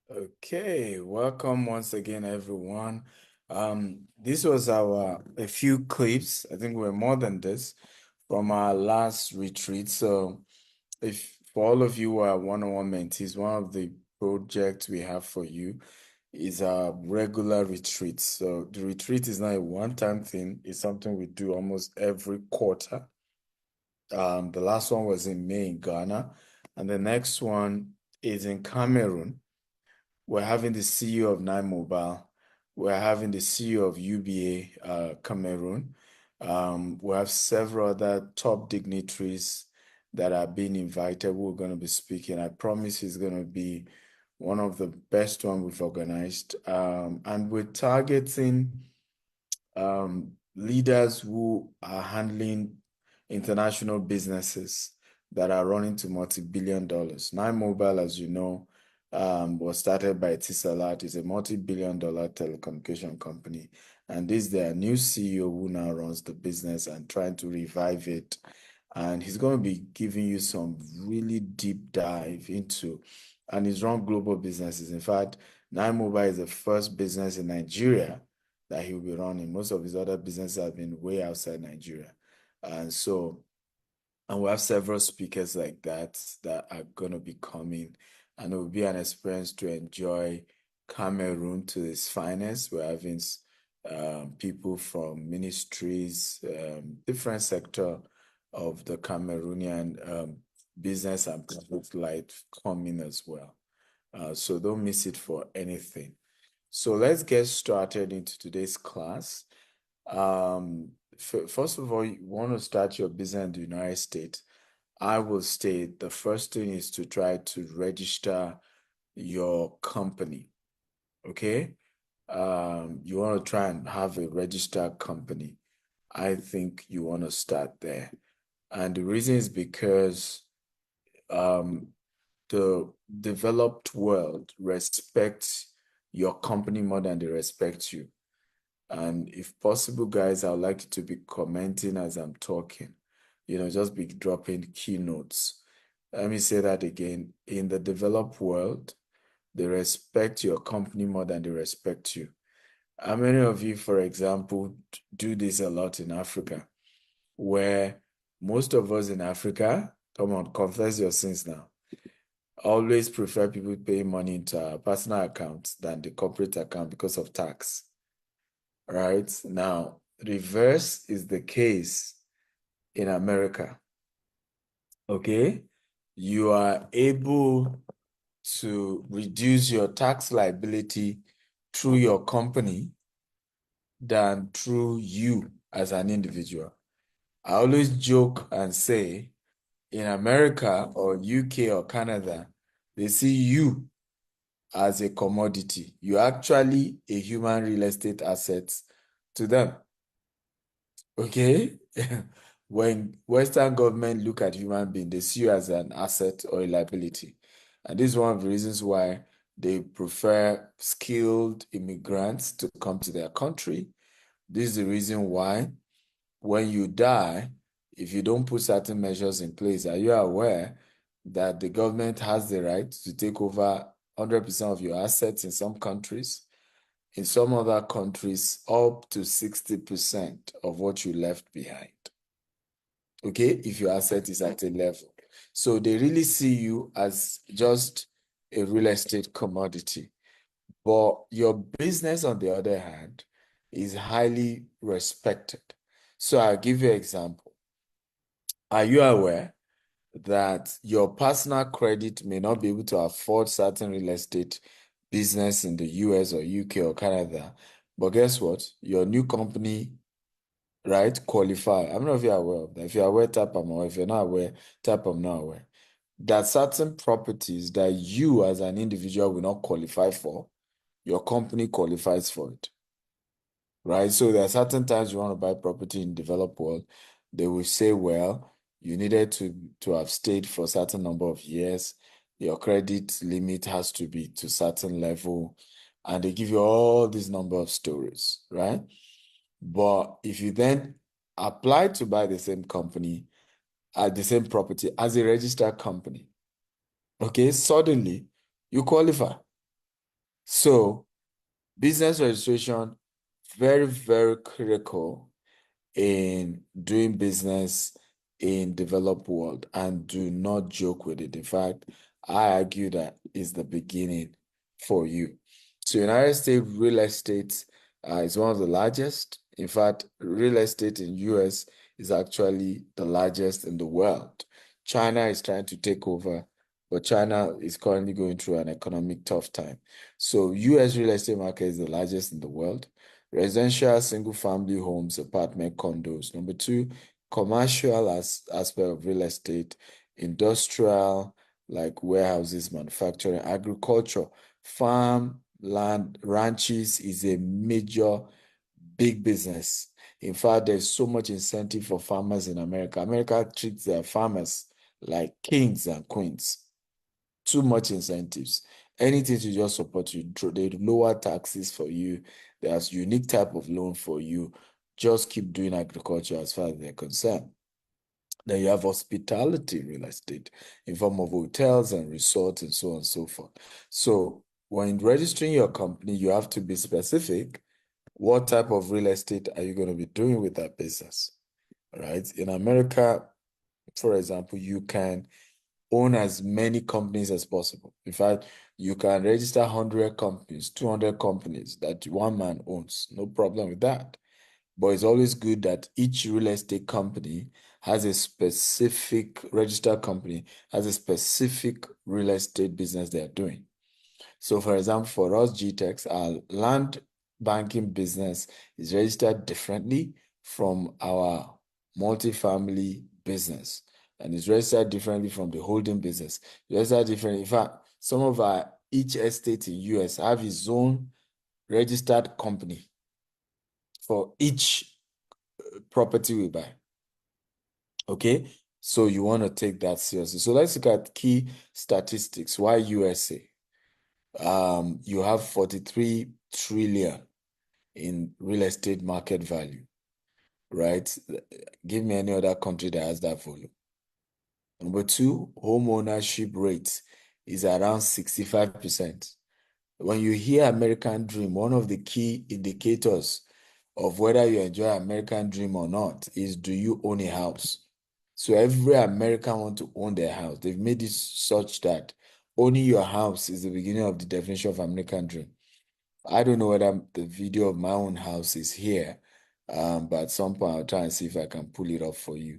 Okay, welcome once again, everyone. This was a few clips. I think we're more than this from our last retreat. So, if for all of you who are one-on-one mentees, one of the projects we have for you is our regular retreat. So, the retreat is not a one-time thing; it's something we do almost every quarter. The last one was in May in Ghana, and the next one is in Cameroon. We're having the CEO of Nine Mobile. We're having the CEO of UBA Cameroon. We have several other top dignitaries that are being invited. We're going to be speaking. I promise it's going to be one of the best one we've organized. And we're targeting leaders who are handling international businesses that are running to multi-billion dollars. Nine Mobile, as you know, was started by Etisalat. It's a multi-billion dollar telecommunication company. And this is their new CEO who now runs the business and trying to revive it. And he's going to be giving you some really deep dive into, and he's run global businesses. In fact, Nine Mobile is the first business in Nigeria that he will be running. Most of his other businesses have been way outside Nigeria. And so, and we have several speakers like that that are going to be coming, and it will be an experience to enjoy Cameroon to its finest. We're having people from ministries, different sector of the Cameroonian business and public life coming as well. So don't miss it for anything. So let's get started into today's class. First of all, you want to start your business in the United States. I will state the first thing is to try to register your company. Okay? You want to try and have a registered company. I think you want to start there. And the reason is because um, the developed world respects your company more than they respect you. And if possible, guys, I would like you to be commenting as I'm talking. Just be dropping keynotes. Let me say that again. In the developed world, they respect your company more than they respect you. How many of you, for example, do this a lot in Africa, where most of us in Africa, come on, confess your sins now, always prefer people paying money into our personal accounts than the corporate account because of tax, right? Now, reverse is the case in America, okay? You are able to reduce your tax liability through your company than through you as an individual. I always joke and say in America or UK or Canada, they see you as a commodity. You're actually a human real estate asset to them. Okay? When Western government look at human being, they see you as an asset or a liability. And this is one of the reasons why they prefer skilled immigrants to come to their country. This is the reason why when you die, if you don't put certain measures in place, are you aware that the government has the right to take over 100% of your assets in some countries? In some other countries, up to 60% of what you left behind. Okay, if your asset is at a level. So they really see you as just a real estate commodity. But your business, on the other hand, is highly respected. So I'll give you an example. Are you aware that your personal credit may not be able to afford certain real estate business in the US or UK or Canada? But guess what? Your new company, right, qualify. I don't know if you're aware of that. If you're aware, tap I'm aware. If you're not aware, tap I'm not aware. That certain properties that you as an individual will not qualify for, your company qualifies for it. Right? So there are certain times you want to buy property in developed world, they will say, well, you needed to have stayed for a certain number of years. Your credit limit has to be to certain level, and they give you all these number of stories, right? But if you then apply to buy the same company at the same property as a registered company, okay, suddenly you qualify. So business registration, very, very critical in doing business in developed world, and do not joke with it. In fact, I argue that is the beginning for you. So United States real estate is one of the largest. In fact, real estate in US is actually the largest in the world. China is trying to take over, but China is currently going through an economic tough time. So US real estate market is the largest in the world. Residential, single-family homes, apartment, condos. Number two, commercial aspect of real estate, industrial, like warehouses, manufacturing, agriculture, farm, land, ranches is a major big business. In fact, there's so much incentive for farmers in America. America treats their farmers like kings and queens. Too much incentives. Anything to just support you. They lower taxes for you. There's unique type of loan for you. Just keep doing agriculture as far as they're concerned. Then you have hospitality real estate in form of hotels and resorts and so on and so forth. So when registering your company, you have to be specific. What type of real estate are you going to be doing with that business? Right? In America, for example, you can own as many companies as possible. In fact, you can register 100 companies, 200 companies that one man owns. No problem with that. But it's always good that each real estate company has a specific registered company, has a specific real estate business they're doing. So for example, for us GTEX, our land banking business is registered differently from our multifamily business, and is registered differently from the holding business. Registered differently. In fact, some of our each estate in US have its own registered company for each property we buy. Okay, so you want to take that seriously. So let's look at key statistics. Why USA? You have 43 trillion in real estate market value, right? Give me any other country that has that volume. Number two, home ownership rate is around 65%. When you hear American Dream, one of the key indicators of whether you enjoy American Dream or not is, do you own a house? So every American wants to own their house. They've made it such that owning your house is the beginning of the definition of American Dream. I don't know whether the video of my own house is here, but at some point I'll try and see if I can pull it up for you.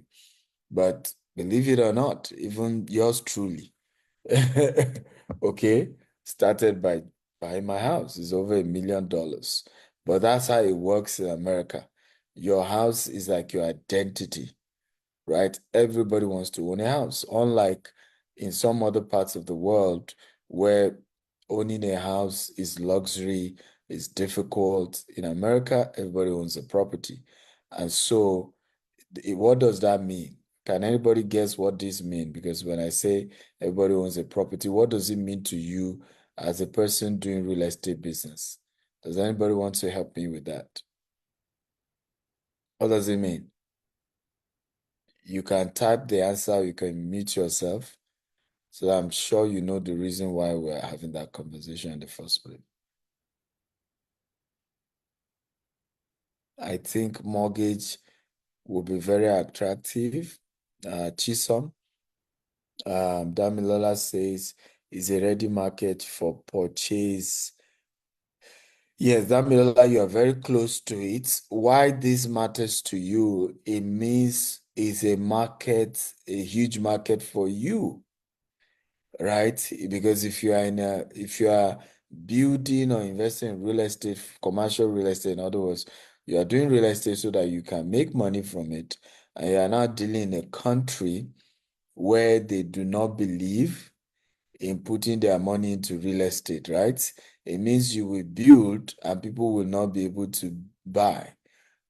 But believe it or not, even yours truly, okay, started by buying my house. It's over $1 million. But that's how it works in America. Your house is like your identity, right? Everybody wants to own a house, unlike in some other parts of the world where owning a house is luxury, is difficult. In America, everybody owns a property. And so what does that mean? Can anybody guess what this means? Because when I say everybody owns a property, what does it mean to you as a person doing real estate business? Does anybody want to help me with that? What does it mean? You can type the answer, you can mute yourself. So I'm sure you know the reason why we're having that conversation in the first place. I think mortgage will be very attractive. Chisom, Damilola says, is a ready market for purchase. Yes, Damilola, you are very close to it. Why this matters to you, it means it's a market, a huge market for you, right? Because if you are building or investing in real estate, commercial real estate, in other words, you are doing real estate so that you can make money from it, and you are not dealing in a country where they do not believe in putting their money into real estate, right? It means you will build and people will not be able to buy,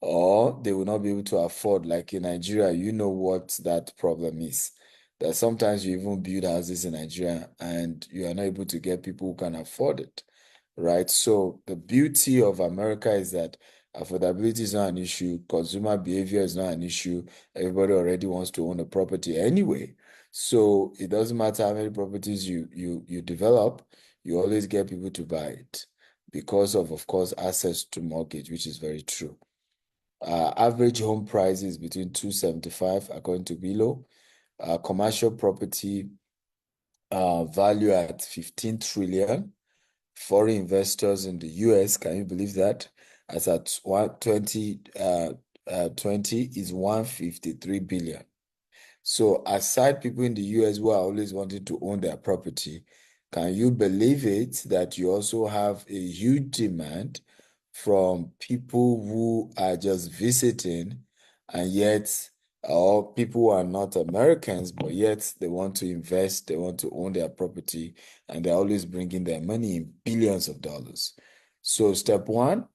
or they will not be able to afford. Like in Nigeria, you know what that problem is. That sometimes you even build houses in Nigeria and you are not able to get people who can afford it, right? So the beauty of America is that affordability is not an issue, consumer behavior is not an issue. Everybody already wants to own a property anyway. So it doesn't matter how many properties you develop, you always get people to buy it because of course, access to mortgage, which is very true. Average home price is between 275 according to Below. Commercial property value at 15 trillion. Foreign investors in the US, can you believe that? As at 2020 is 153 billion. So aside people in the US who are always wanting to own their property, can you believe it that you also have a huge demand from people who are just visiting, and yet, or people who are not Americans, but yet they want to invest, they want to own their property, and they're always bringing their money in billions of dollars. So step one,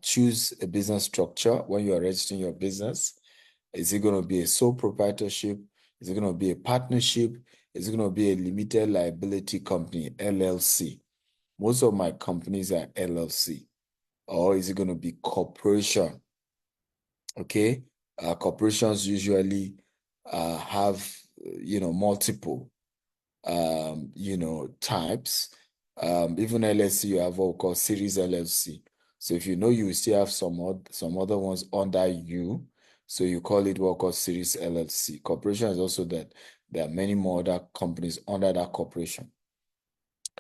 choose a business structure when you are registering your business. Is it going to be a sole proprietorship? Is it going to be a partnership? Is it going to be a limited liability company, LLC? Most of my companies are LLC. Or is it going to be corporation? Okay. Corporations usually have, multiple, types. Even LLC, you have what we call series LLC. So if you know you still have some other ones under you, so you call it what we call series LLC. Corporation is also that there are many more other companies under that corporation.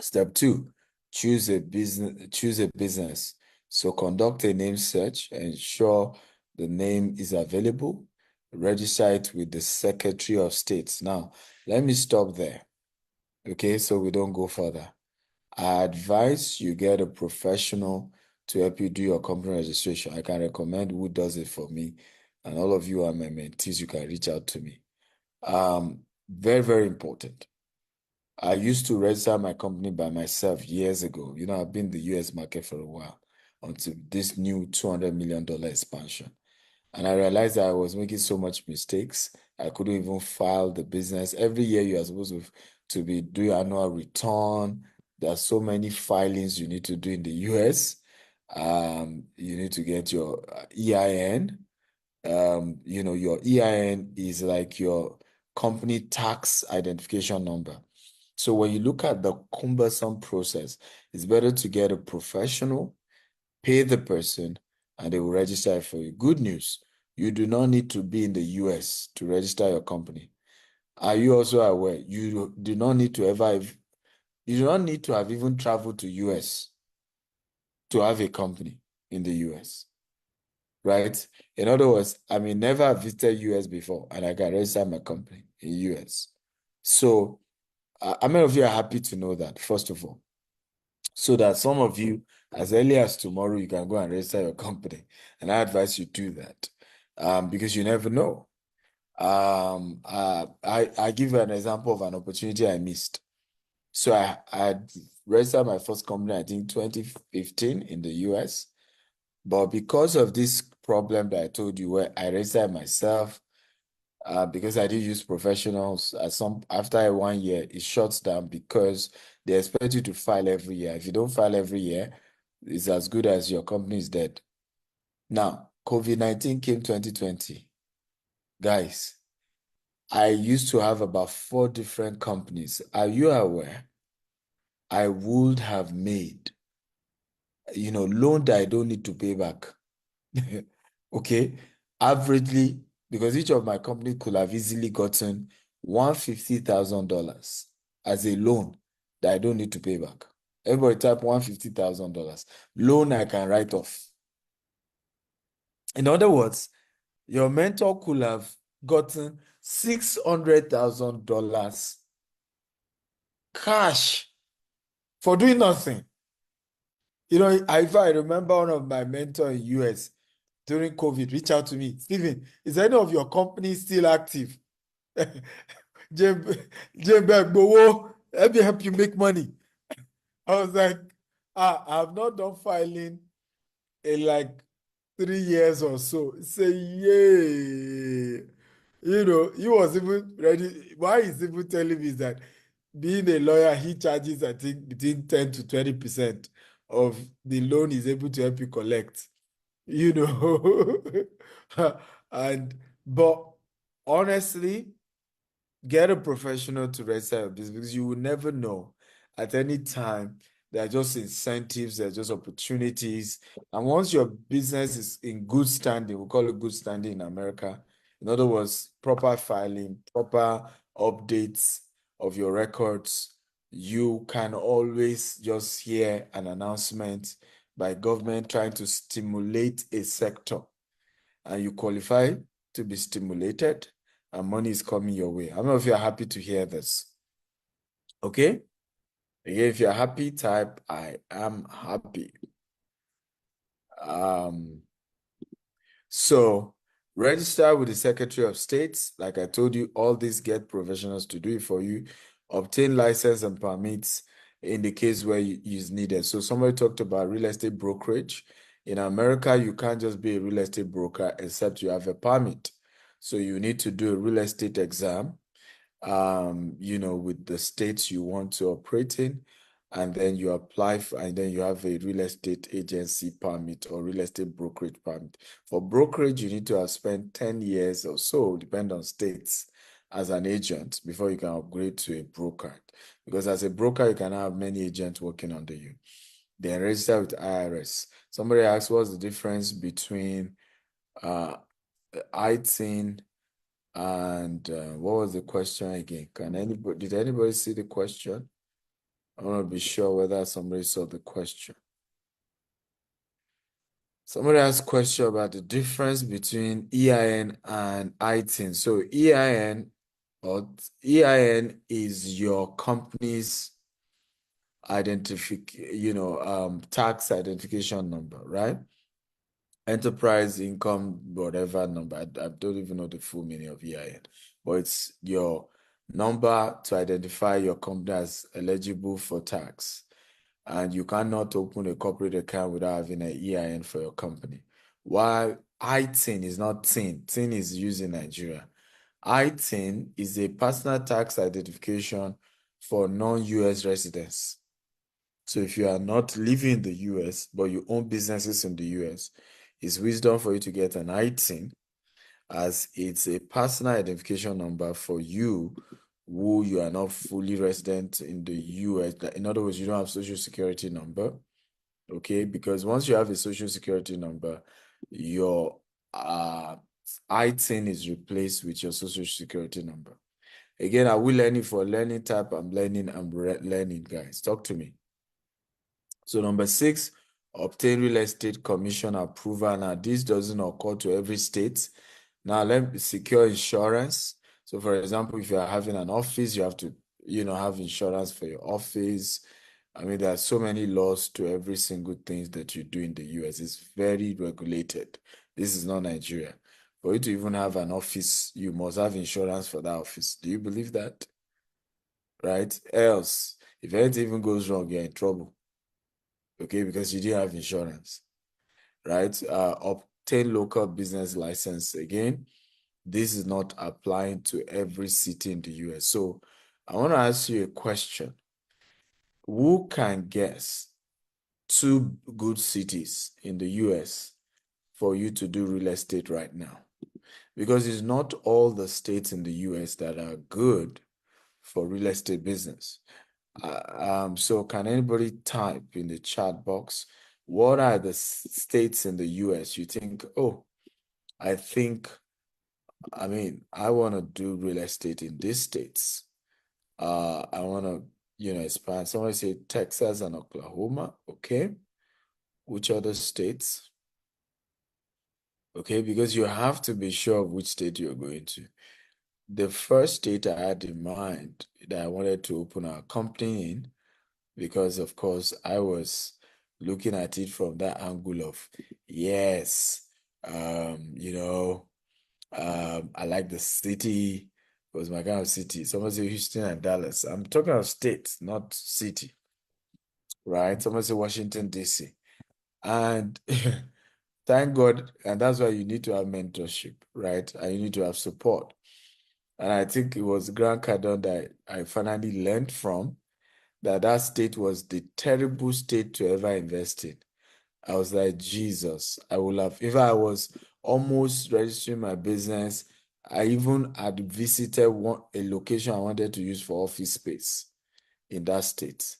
Step two, choose a business. So conduct a name search, ensure the name is available, register it with the Secretary of State. Now, let me stop there. Okay, so we don't go further. I advise you get a professional to help you do your company registration. I can recommend who does it for me. And all of you are my mentees, you can reach out to me. Very, very important. I used to register my company by myself years ago. I've been in the US market for a while until this new $200 million expansion. And I realized that I was making so much mistakes. I couldn't even file the business. Every year you are supposed to be doing annual return. There are so many filings you need to do in the US. You need to get your EIN. Your EIN is like your company tax identification number. So when you look at the cumbersome process, it's better to get a professional, pay the person, and they will register it for you. Good news, you do not need to be in the US to register your company. Are you also aware? You do not need to have even traveled to US to have a company in the US, right? In other words, I may never have visited US before, and I can register my company in US. So how many of you are happy to know that, first of all? So that some of you, as early as tomorrow, you can go and register your company. And I advise you do that because you never know. I give you an example of an opportunity I missed. So I registered my first company, I think 2015 in the US. But because of this problem that I told you, where I registered myself, because I did use professionals, after 1 year, it shuts down because they expect you to file every year. If you don't file every year, it's as good as your company is dead. Now, COVID-19 came 2020. Guys, I used to have about 4 different companies. Are you aware? I would have made, loan that I don't need to pay back. Okay, averagely, because each of my company could have easily gotten $150,000 as a loan that I don't need to pay back. Everybody type $150,000 loan I can write off. In other words, your mentor could have gotten $600,000 cash for doing nothing. If I remember one of my mentors in US during COVID, reach out to me. Stephen, is any of your companies still active? Jim Begbowo, let me help you make money. I was like, I have not done filing in like 3 years or so. Say, yay. He was even ready. Why he's even telling me is that being a lawyer, he charges, I think, between 10 to 20% of the loan he's able to help you collect. But honestly, get a professional to register your business because you will never know. at any time. There are just incentives, there are just opportunities. And once your business is in good standing, we call it good standing in America. In other words, proper filing, proper updates of your records, you can always just hear an announcement by government trying to stimulate a sector, and you qualify to be stimulated, and money is coming your way. How many of you are happy to hear this? Okay? Again, if you're happy, type I am happy. So register with the Secretary of State. Like I told you, all these get professionals to do it for you. Obtain license and permits in the case where is needed. So somebody talked about real estate brokerage. In America, you can't just be a real estate broker except you have a permit. So you need to do a real estate exam, with the states you want to operate in, and then you apply for, and then you have a real estate agency permit or real estate brokerage permit. For brokerage, you need to have spent 10 years or so, depending on states, as an agent before you can upgrade to a broker. Because as a broker, you can have many agents working under you. Then register with IRS. Somebody asked, what's the difference between ITIN and what was the question again? Did anybody see the question? I want to be sure whether somebody saw the question. Somebody asked a question about the difference between EIN and ITIN. So EIN is your company's tax identification number, right? Enterprise income, whatever number. I don't even know the full meaning of EIN, but it's your number to identify your company as eligible for tax. And you cannot open a corporate account without having an EIN for your company. While ITIN is not TIN. TIN is used in Nigeria. ITIN is a personal tax identification for non-US residents. So if you are not living in the US, but you own businesses in the US, it's wisdom for you to get an ITIN, as it's a personal identification number for you who you are not fully resident in the US. In other words, you don't have social security number, okay? Because once you have a social security number, your ITIN is replaced with your social security number. Again, are we learning for learning type? I'm learning, guys. Talk to me. So number 6, obtain real estate commission approval. Now, this doesn't occur to every state. Now, let me secure insurance. So for example, if you are having an office, you have to, have insurance for your office. I mean, there are so many laws to every single thing that you do in the US. It's very regulated. This is not Nigeria. For you to even have an office, you must have insurance for that office. Do you believe that? Right? Else, if anything even goes wrong, you're in trouble. Okay, because you didn't have insurance, right? Obtain local business license. Again, this is not applying to every city in the US. So I want to ask you a question. Who can guess 2 good cities in the US for you to do real estate right now? Because it's not all the states in the US that are good for real estate business. So can anybody type in the chat box, what are the states in the US you think, I want to do real estate in these states. I want to, expand. Somebody say Texas and Oklahoma. Okay. Which other states? Okay, because you have to be sure of which state you're going to. The first state I had in mind that I wanted to open a company in, because of course I was looking at it from that angle of, yes, I like the city. It was my kind of city. Someone say Houston and Dallas. I'm talking of states, not city, right? Someone say Washington, D.C. And thank God, and that's why you need to have mentorship, right? And you need to have support. And I think it was Grant Cardone that I finally learned from, that state was the terrible state to ever invest in. I was like, Jesus, I will have, if I was almost registering my business, I even had visited a location I wanted to use for office space in that state.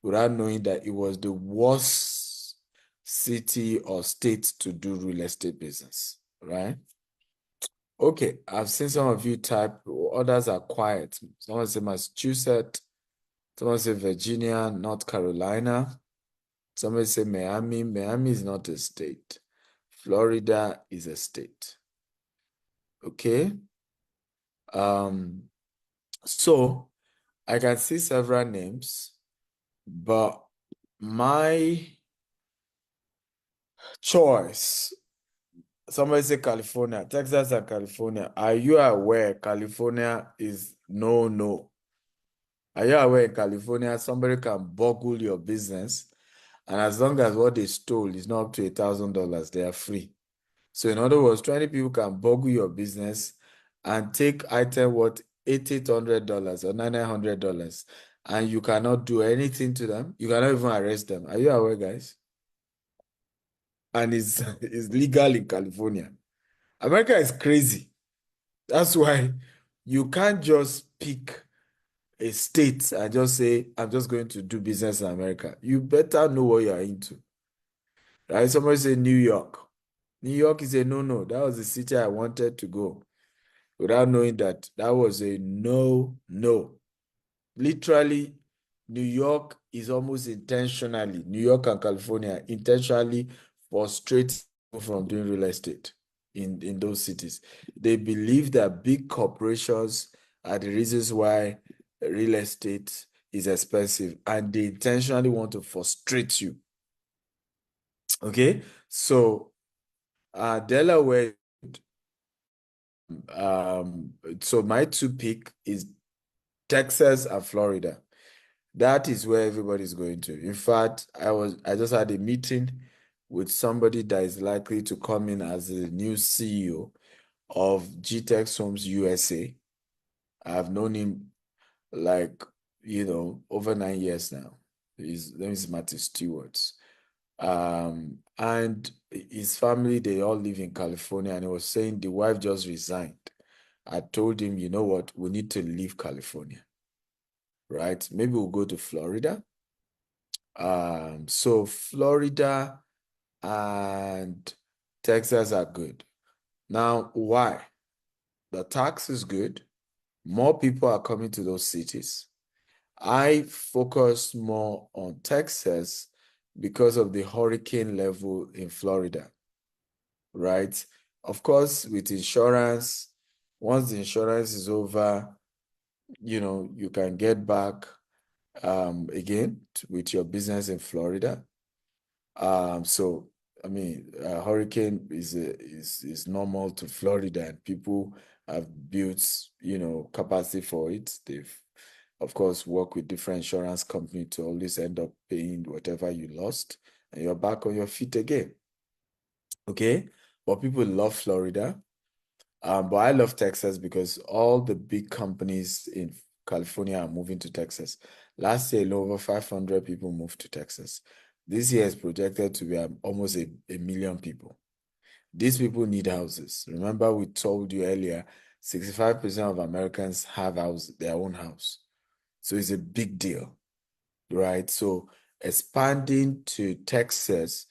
without knowing that it was the worst city or state to do real estate business, right? Okay, I've seen some of you type, others are quiet. Someone say Massachusetts, someone say Virginia, North Carolina. Somebody say Miami. Miami is not a state. Florida is a state. Okay. So I can see several names, but my choice, somebody say California, Texas and California. Are you aware California is no? Are you aware in California somebody can boggle your business, and as long as what they stole is not up to $1,000, they are free. So in other words, 20 people can boggle your business and take item worth $800 or $900, and you cannot do anything to them. You cannot even arrest them. Are you aware, guys? And it's legal in California. America is crazy. That's why you can't just pick a state and just say, I'm just going to do business in America. You better know what you're into. Right? Somebody say New York. New York is a no-no. That was the city I wanted to go without knowing that that was a no. Literally, New York is almost intentionally, New York and California intentionally frustrate people from doing real estate in those cities. They believe that big corporations are the reasons why real estate is expensive, and they intentionally want to frustrate you. Okay, so Delaware. So my two pick is Texas and Florida. That is where everybody's going to. In fact, I just had a meeting with somebody that is likely to come in as the new CEO of GTEX Homes USA. I've known him like, over 9 years now. His name is Matthew Stewart. And his family, they all live in California, and he was saying the wife just resigned. I told him, you know what, we need to leave California, right? Maybe we'll go to Florida. So Florida and Texas are good. Now, why? The tax is good. More people are coming to those cities. I focus more on Texas because of the hurricane level in Florida, right? Of course, with insurance, once the insurance is over, you can get back again with your business in Florida. So I mean, hurricane is normal to Florida, and people have built, capacity for it. They've, of course, worked with different insurance company to always end up paying whatever you lost, and you're back on your feet again. Okay, but people love Florida. But I love Texas because all the big companies in California are moving to Texas. Last year, over 500 people moved to Texas. This year is projected to be almost a million people. These people need houses. Remember, we told you earlier, 65% of Americans have their own house. So it's a big deal, right? So expanding to Texas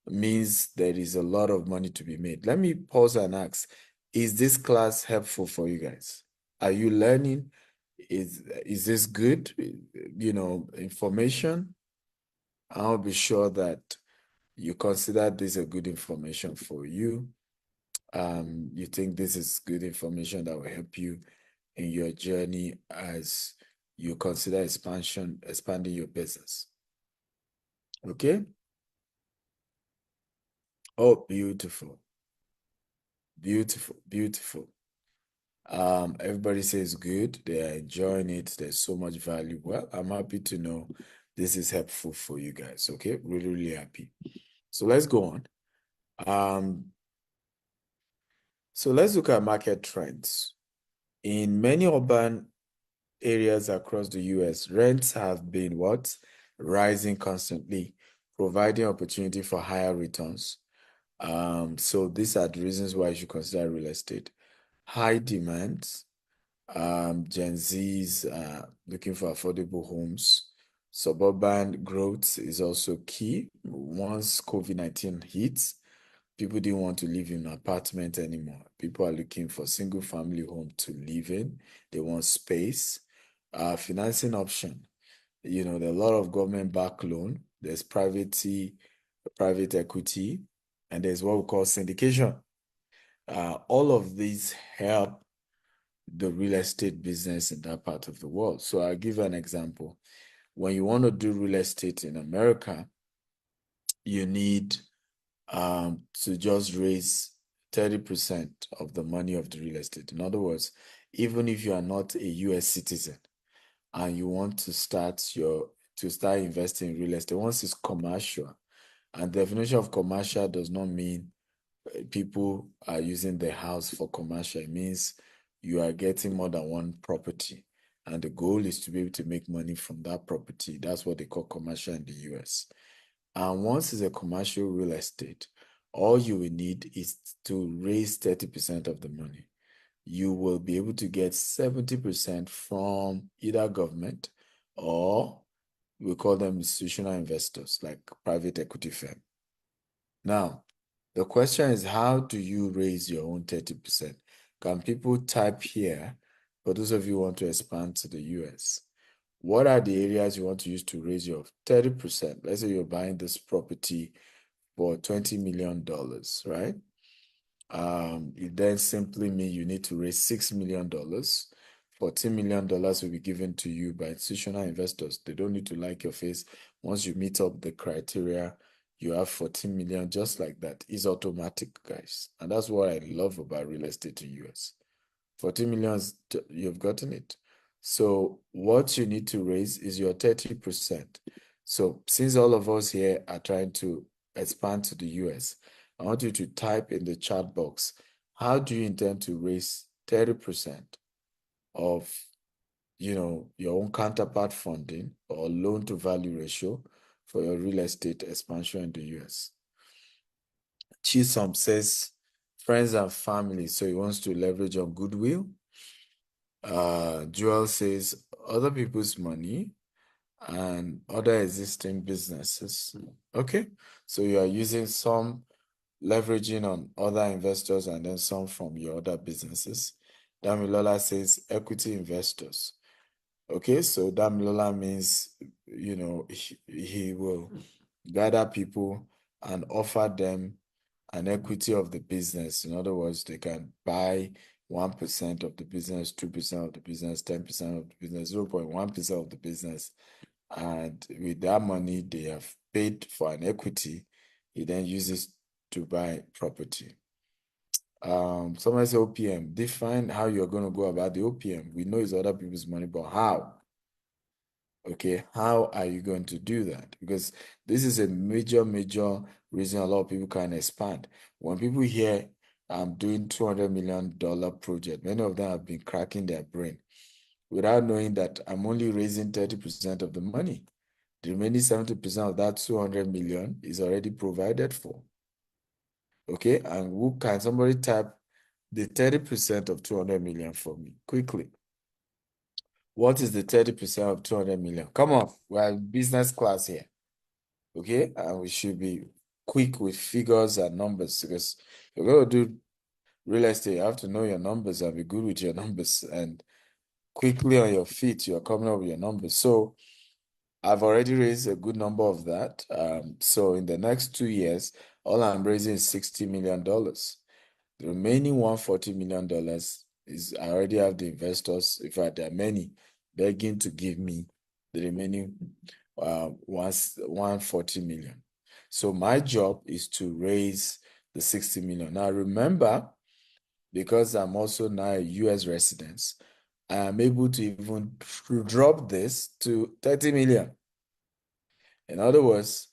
means there is a lot of money to be made. Let me pause and ask, is this class helpful for you guys? Are you learning? Is this good, information? I'll be sure that you consider this a good information for you. You think this is good information that will help you in your journey as you consider expanding your business. Okay? Oh, beautiful. Beautiful. Everybody says good. They are enjoying it. There's so much value. Well, I'm happy to know this is helpful for you guys. Okay? Really happy. So let's go on. So let's look at market trends. In many urban areas across the US, rents have been what? Rising constantly, providing opportunity for higher returns. So these are the reasons why you should consider real estate. High demands, Gen Zs looking for affordable homes. Suburban growth is also key. Once COVID-19 hits, people didn't want to live in an apartment anymore. People are looking for single family home to live in. They want space. Financing option. There are a lot of government-backed loan. There's private equity, and there's what we call syndication. All of these help the real estate business in that part of the world. So I'll give you an example. When you want to do real estate in America, you need to just raise 30% of the money of the real estate. In other words, even if you are not a US citizen and you want to start investing in real estate, once it's commercial, and the definition of commercial does not mean people are using the house for commercial. It means you are getting more than one property, and the goal is to be able to make money from that property. That's what they call commercial in the US. And once it's a commercial real estate, all you will need is to raise 30% of the money. You will be able to get 70% from either government or we call them institutional investors like private equity firm. Now, the question is, how do you raise your own 30%? Can people type here, for those of you who want to expand to the US? What are the areas you want to use to raise your 30%? Let's say you're buying this property for $20 million, right? It then simply means you need to raise $6 million. $14 million will be given to you by institutional investors. They don't need to like your face. Once you meet up the criteria, you have 14 million just like that. It's automatic, guys. And that's what I love about real estate in US. 14 million, you've gotten it. So what you need to raise is your 30%. So since all of us here are trying to expand to the US, I want you to type in the chat box, how do you intend to raise 30% of your own counterpart funding or loan to value ratio for your real estate expansion in the US? Chisom says friends and family, so he wants to leverage on goodwill. Joel says other people's money and other existing businesses. Okay, so you are using some leveraging on other investors and then some from your other businesses. Damilola says equity investors. Okay, so Damilola means, he will gather people and offer them an equity of the business. In other words, they can buy 1% of the business, 2% of the business, 10% of the business, 0.1% of the business. And with that money they have paid for an equity, he then uses to buy property. Someone say OPM. Define how you're going to go about the OPM. We know it's other people's money, but how? Okay, how are you going to do that? Because this is a major reason a lot of people can expand. When people hear I'm doing $200 million project, many of them have been cracking their brain without knowing that I'm only raising 30% of the money. The remaining 70% of that 200 million is already provided for. Okay, and can somebody type the 30% of 200 million for me quickly? What is the 30% of 200 million? Come on, we're in business class here. Okay, and we should be quick with figures and numbers because you're going to do real estate. You have to know your numbers and be good with your numbers, and quickly on your feet, you're coming up with your numbers. So I've already raised a good number of that. So in the next 2 years, all I'm raising is $60 million. The remaining $140 million is I already have the investors. In fact, there are many begging to give me the remaining $140 million. So my job is to raise the $60 million. Now remember, because I'm also now a US resident, I am able to even drop this to 30 million. In other words,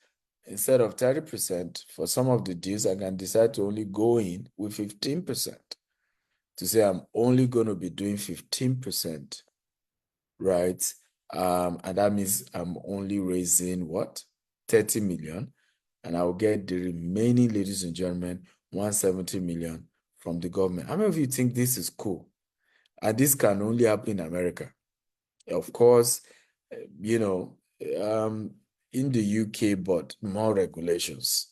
instead of 30%, for some of the deals, I can decide to only go in with 15%. To say I'm only going to be doing 15%, right? And that means I'm only raising what? 30 million. And I'll get the remaining, ladies and gentlemen, 170 million from the government. How many of you think this is cool? And this can only happen in America. Of course, in the UK, but more regulations.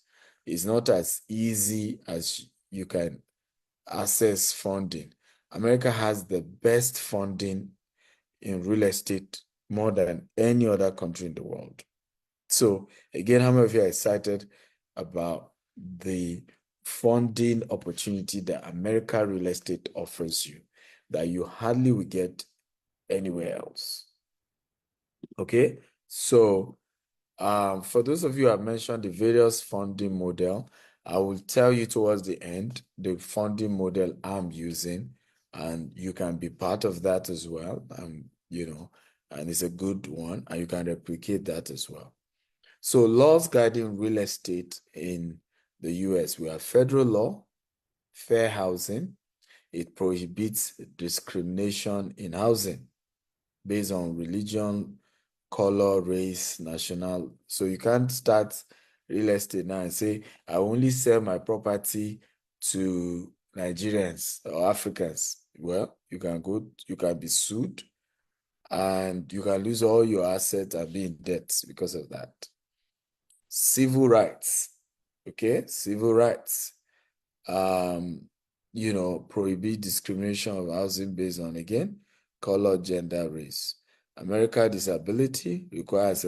It's not as easy as you can access funding. America has the best funding in real estate more than any other country in the world. So again, how many of you are excited about the funding opportunity that America real estate offers you that you hardly will get anywhere else? Okay, so for those of you who have mentioned the various funding model, I will tell you towards the end the funding model I'm using, and you can be part of that as well. And it's a good one, and you can replicate that as well. So laws guiding real estate in the US, we have federal law, fair housing. It prohibits discrimination in housing based on religion, color, race, national. So you can't start real estate now and say, I only sell my property to Nigerians or Africans. Well, you can be sued and you can lose all your assets and be in debt because of that. Civil rights, okay? Civil rights, prohibit discrimination of housing based on, again, color, gender, race. America disability requires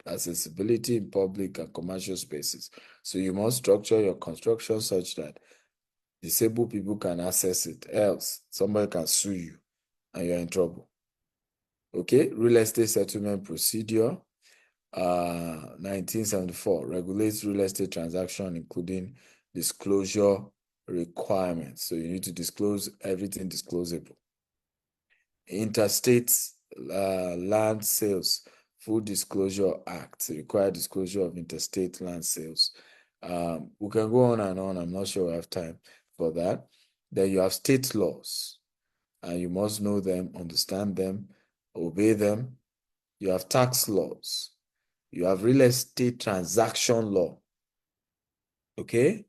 accessibility in public and commercial spaces. So you must structure your construction such that disabled people can access it. Else, somebody can sue you and you're in trouble. Okay, real estate settlement procedure. 1974 regulates real estate transaction, including disclosure requirements. So you need to disclose everything disclosable. Interstate land sales, Full Disclosure Act, require disclosure of interstate land sales. We can go on and on. I'm not sure we have time for that. Then you have state laws, and you must know them, understand them, obey them. You have tax laws. You have real estate transaction law. Okay?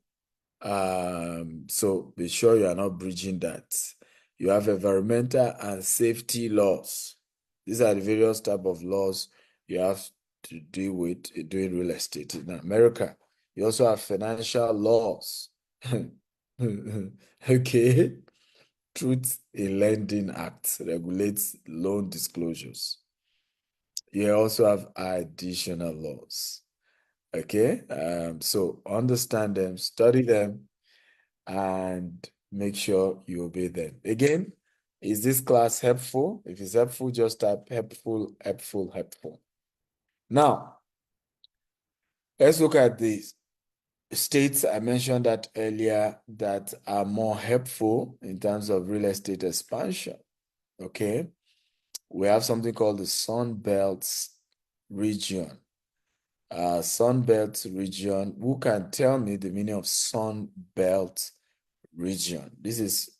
So be sure you are not breaching that. You have environmental and safety laws. These are the various type of laws you have to deal with doing real estate in America. You also have financial laws. Okay? Truth in Lending Act regulates loan disclosures. You also have additional laws. Okay? So understand them, study them, and make sure you obey them. Again, is this class helpful? If it's helpful, just type helpful, helpful, helpful. Now, let's look at these states I mentioned that earlier that are more helpful in terms of real estate expansion. Okay? We have something called the Sun Belt region. Sun Belt region. Who can tell me the meaning of Sun Belt region? This is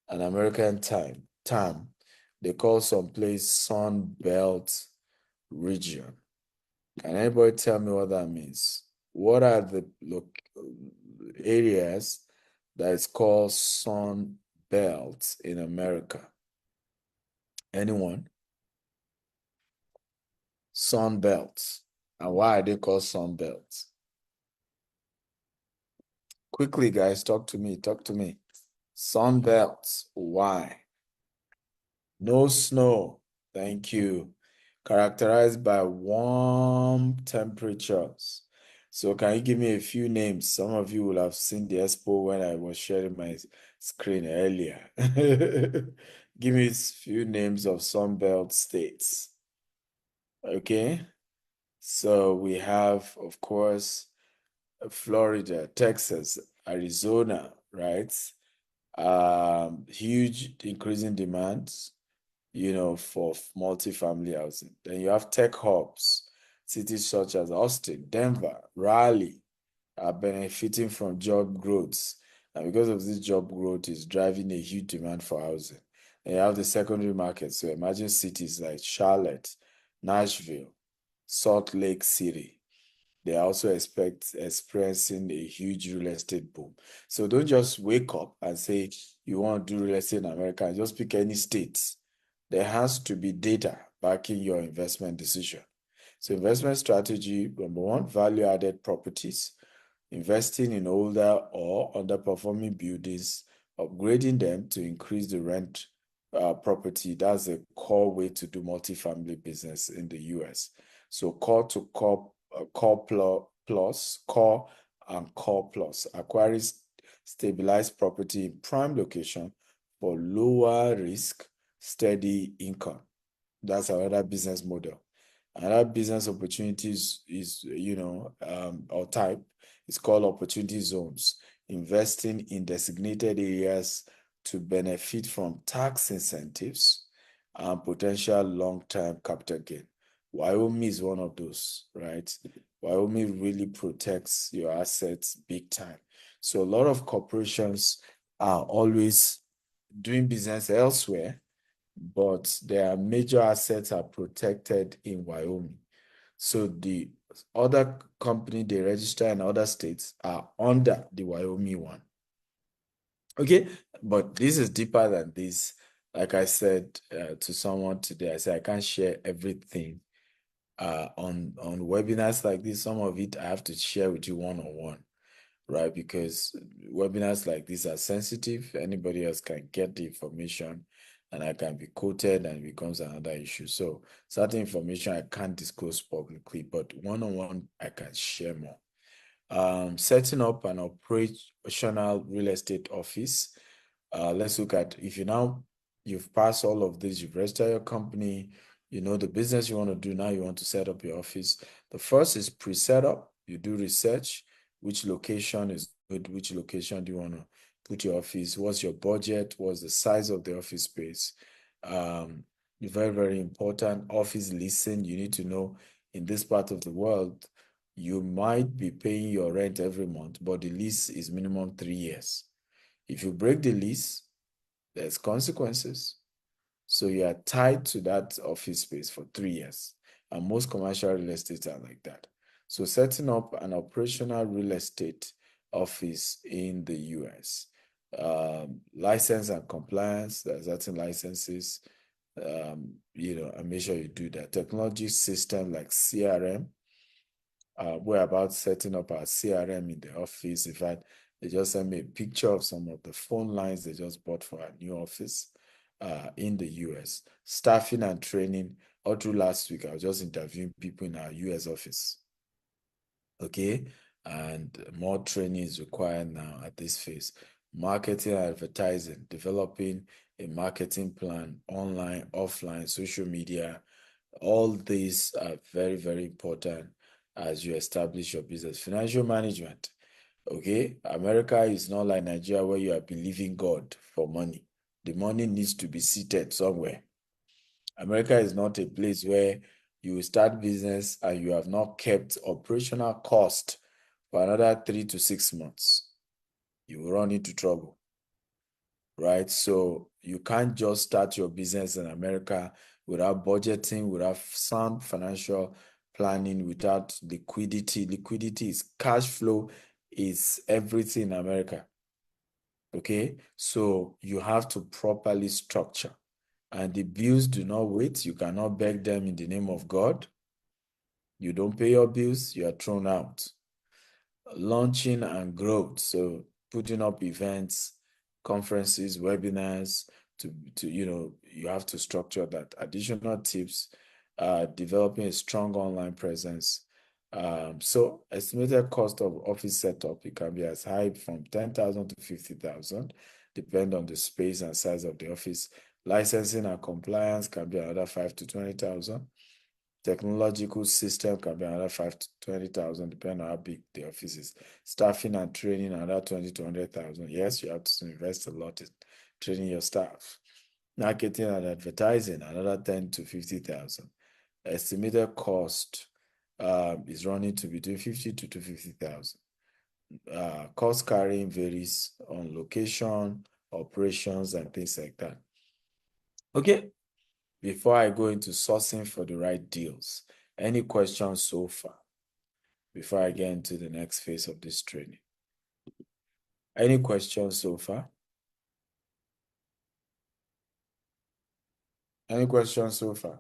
an American term. They call some place Sun Belt region. Can anybody tell me what that means? What are the areas that is called Sun Belt in America? Anyone? Sun Belt. And why are they called Sun Belt? Quickly, guys, talk to me. Talk to me. Sun Belt. Why? No snow. Thank you. Characterized by warm temperatures. So can you give me a few names? Some of you will have seen the expo when I was sharing my screen earlier. Give me a few names of Sunbelt states. Okay. So we have, of course, Florida, Texas, Arizona, right? Huge increasing demands, for multifamily housing. Then you have tech hubs, cities such as Austin, Denver, Raleigh are benefiting from job growth. And because of this job growth is driving a huge demand for housing. And you have the secondary market. So imagine cities like Charlotte, Nashville, Salt Lake City. They are also experiencing a huge real estate boom. So don't just wake up and say you want to do real estate in America and just pick any state. There has to be data backing your investment decision. So investment strategy, number one, value-added properties, investing in older or underperforming buildings, upgrading them to increase the rent property. That's a core way to do multifamily business in the US. So core to core, core and core plus, acquiring stabilized property in prime location for lower risk, steady income. That's another business model. Another business opportunities is, or type is called opportunity zones, investing in designated areas to benefit from tax incentives and potential long-term capital gain. Wyoming is one of those, right? Wyoming really protects your assets big time. So a lot of corporations are always doing business elsewhere, but their major assets are protected in Wyoming. So the other company they register in other states are under the Wyoming one. Okay, but this is deeper than this. Like I said to someone today, I said I can't share everything on webinars like this. Some of it I have to share with you one-on-one, right? Because webinars like this are sensitive. Anybody else can get the information and I can be quoted and it becomes another issue. So certain information I can't disclose publicly, but one-on-one I can share more. Setting up an operational real estate office. Let's look at if you've passed all of this, you've registered your company, you know the business you want to do, now you want to set up your office. The first is pre-setup. You do research, which location is good, which location do you want to put your office, what's your budget, what's the size of the office space. Very, very important. Office leasing, you need to know in this part of the world, you might be paying your rent every month, but the lease is minimum 3 years. If you break the lease, there's consequences. So you are tied to that office space for 3 years. And most commercial real estate are like that. So setting up an operational real estate office in the US. License and compliance, there's certain licenses, and make sure you do that. Technology system like CRM, we're about setting up our CRM in the office. In fact, they just sent me a picture of some of the phone lines they just bought for our new office in the US. Staffing and training. All through last week, I was just interviewing people in our US office. Okay, and more training is required now at this phase. Marketing and advertising, developing a marketing plan, online, offline, social media. All these are very, very important as you establish your business. Financial management. Okay, America is not like Nigeria where you are believing God for money. The money needs to be seated somewhere. America is not a place where you start business and you have not kept operational cost for another 3 to 6 months. You will run into trouble, right? So you can't just start your business in America without budgeting, without sound financial planning, without liquidity. Liquidity is cash flow, is everything in America. Okay, so you have to properly structure. And the bills do not wait. You cannot beg them in the name of God. You don't pay your bills, you are thrown out. Launching and growth. So putting up events, conferences, webinars, you have to structure that. Additional tips, developing a strong online presence. So estimated cost of office setup, it can be as high from 10,000 to 50,000, depend on the space and size of the office. Licensing and compliance can be another 5 to 20,000. Technological system can be another 5 to 20,000, depending on how big the office is. Staffing and training, another 20 to 100,000. Yes, you have to invest a lot in training your staff. Marketing and advertising, another 10 to 50,000. Estimated cost is running to between 50 to 250,000. Cost carrying varies on location, operations, and things like that. Okay, before I go into sourcing for the right deals, any questions so far before I get into the next phase of this training? Any questions so far? Any questions so far?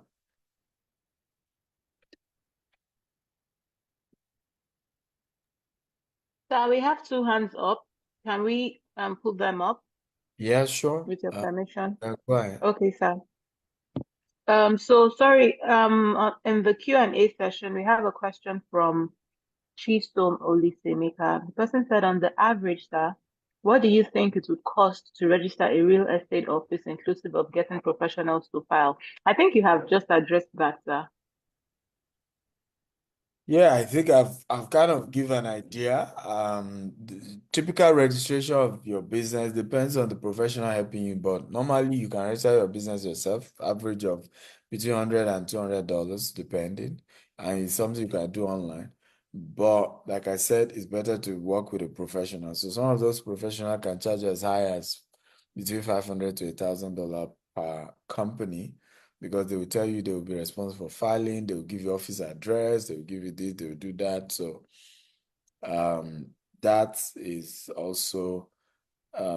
So we have two hands up. Can we put them up Yeah, sure. with your permission? Go ahead. Okay, sir. So sorry, in the Q&A session, we have a question from Chiefstone Olisemeka. The person said, on the average, sir, what do you think it would cost to register a real estate office inclusive of getting professionals to file? I think you have just addressed that, sir. Yeah, I think I've kind of given an idea. The typical registration of your business depends on the professional helping you, but normally you can register your business yourself, average of between $100 and $200, depending, and it's something you can do online. But like I said, it's better to work with a professional. So some of those professionals can charge as high as between $500 to $1,000 per company, because they will tell you they will be responsible for filing, they will give you office address, they will give you this, they will do that. So that is also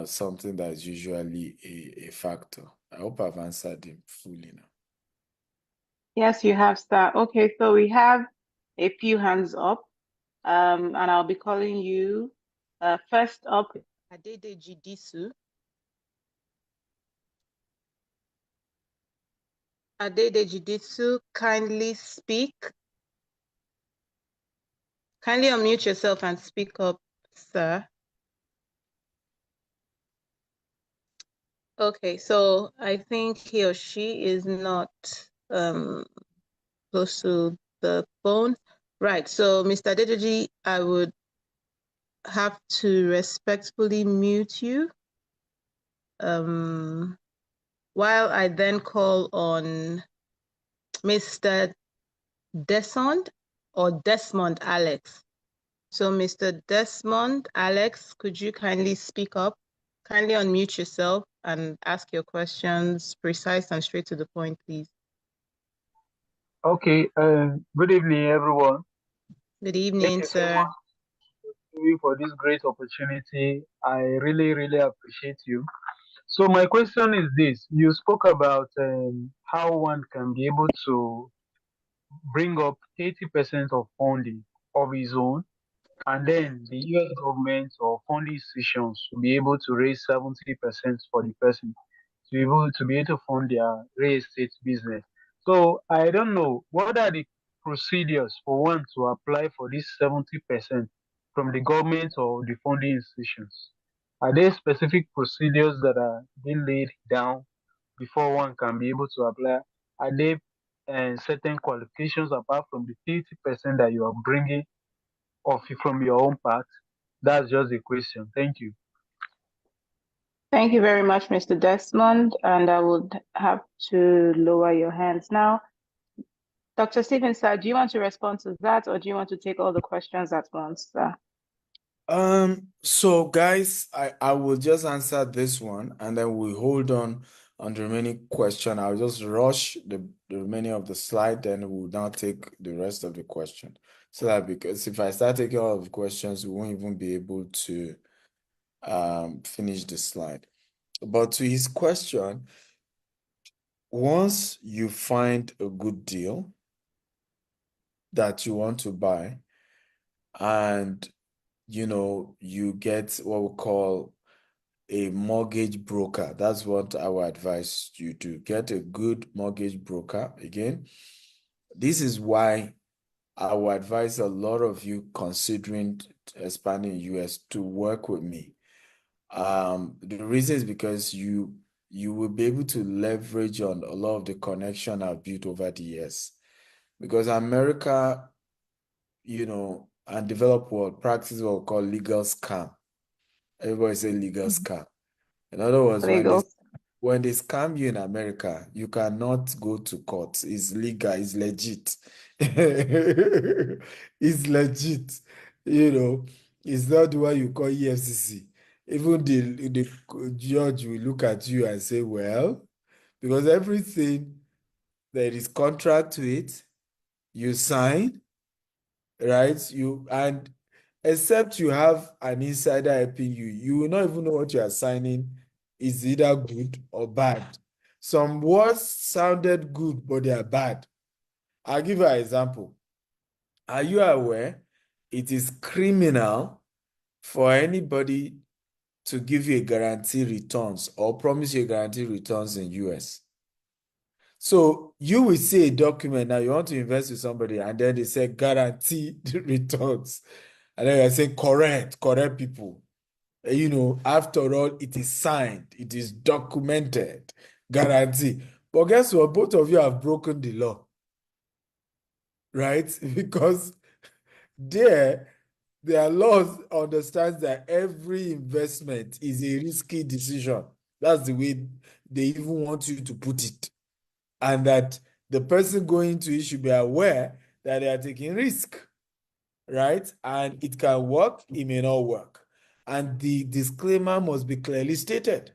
something that is usually a factor. I hope I've answered him fully now. Yes, you have, sir. Okay, so we have a few hands up, and I'll be calling you. First up, Adedeji Disu. Adedeji Disu, kindly speak. Kindly unmute yourself and speak up, sir. Okay, so I think he or she is not close to the phone. Right, so Mr. Adedeji, I would have to respectfully mute you while I then call on Mr. Desmond or Desmond Alex. So Mr. Desmond Alex, could you kindly speak up? Kindly unmute yourself and ask your questions precise and straight to the point, please. Okay, good evening, everyone. Good evening, sir. Thank you for this great opportunity. I really, really appreciate you. So my question is this. You spoke about how one can be able to bring up 80% of funding of his own, and then the US government or funding institutions will be able to raise 70% for the person to be able to fund their real estate business. So I don't know, what are the procedures for one to apply for this 70% from the government or the funding institutions? Are there specific procedures that are being laid down before one can be able to apply? Are there certain qualifications apart from the 50% that you are bringing off from your own part? That's just a question. Thank you. Thank you very much, Mr. Desmond. And I would have to lower your hands now. Dr. Stevens, sir, do you want to respond to that, or do you want to take all the questions at once, sir? So guys, I will just answer this one and then we hold on the remaining question. I'll just rush the remaining of the slide, then we'll now take the rest of the question. So that, because if I start taking all of the questions, we won't even be able to finish the slide. But to his question, once you find a good deal that you want to buy, and you get what we call a mortgage broker. That's what I would advise you to get, a good mortgage broker. Again, this is why I would advise a lot of you considering expanding in US to work with me. The reason is because you will be able to leverage on a lot of the connection I've built over the years. Because America, and developed world practice what we call legal scam. Everybody say legal scam. In other words, when they scam you in America, you cannot go to court. It's legal, it's legit. It's legit. It's not the one you call EFCC. Even the judge will look at you and say, well, because everything, there is contract to it, you sign, right? And except you have an insider helping you, you will not even know what you are signing is either good or bad. Some words sounded good, but they are bad. I'll give you an example. Are you aware it is criminal for anybody to give you a guarantee returns or promise you a guarantee returns in US. So you will see a document now, you want to invest with somebody, and then they say guarantee returns. And then I say correct people. You know, after all, it is signed, it is documented, guarantee. But guess what? Both of you have broken the law, right? Because their laws understands that every investment is a risky decision. That's the way they even want you to put it. And that the person going to it should be aware that they are taking risk, right? And it can work, it may not work. And the disclaimer must be clearly stated,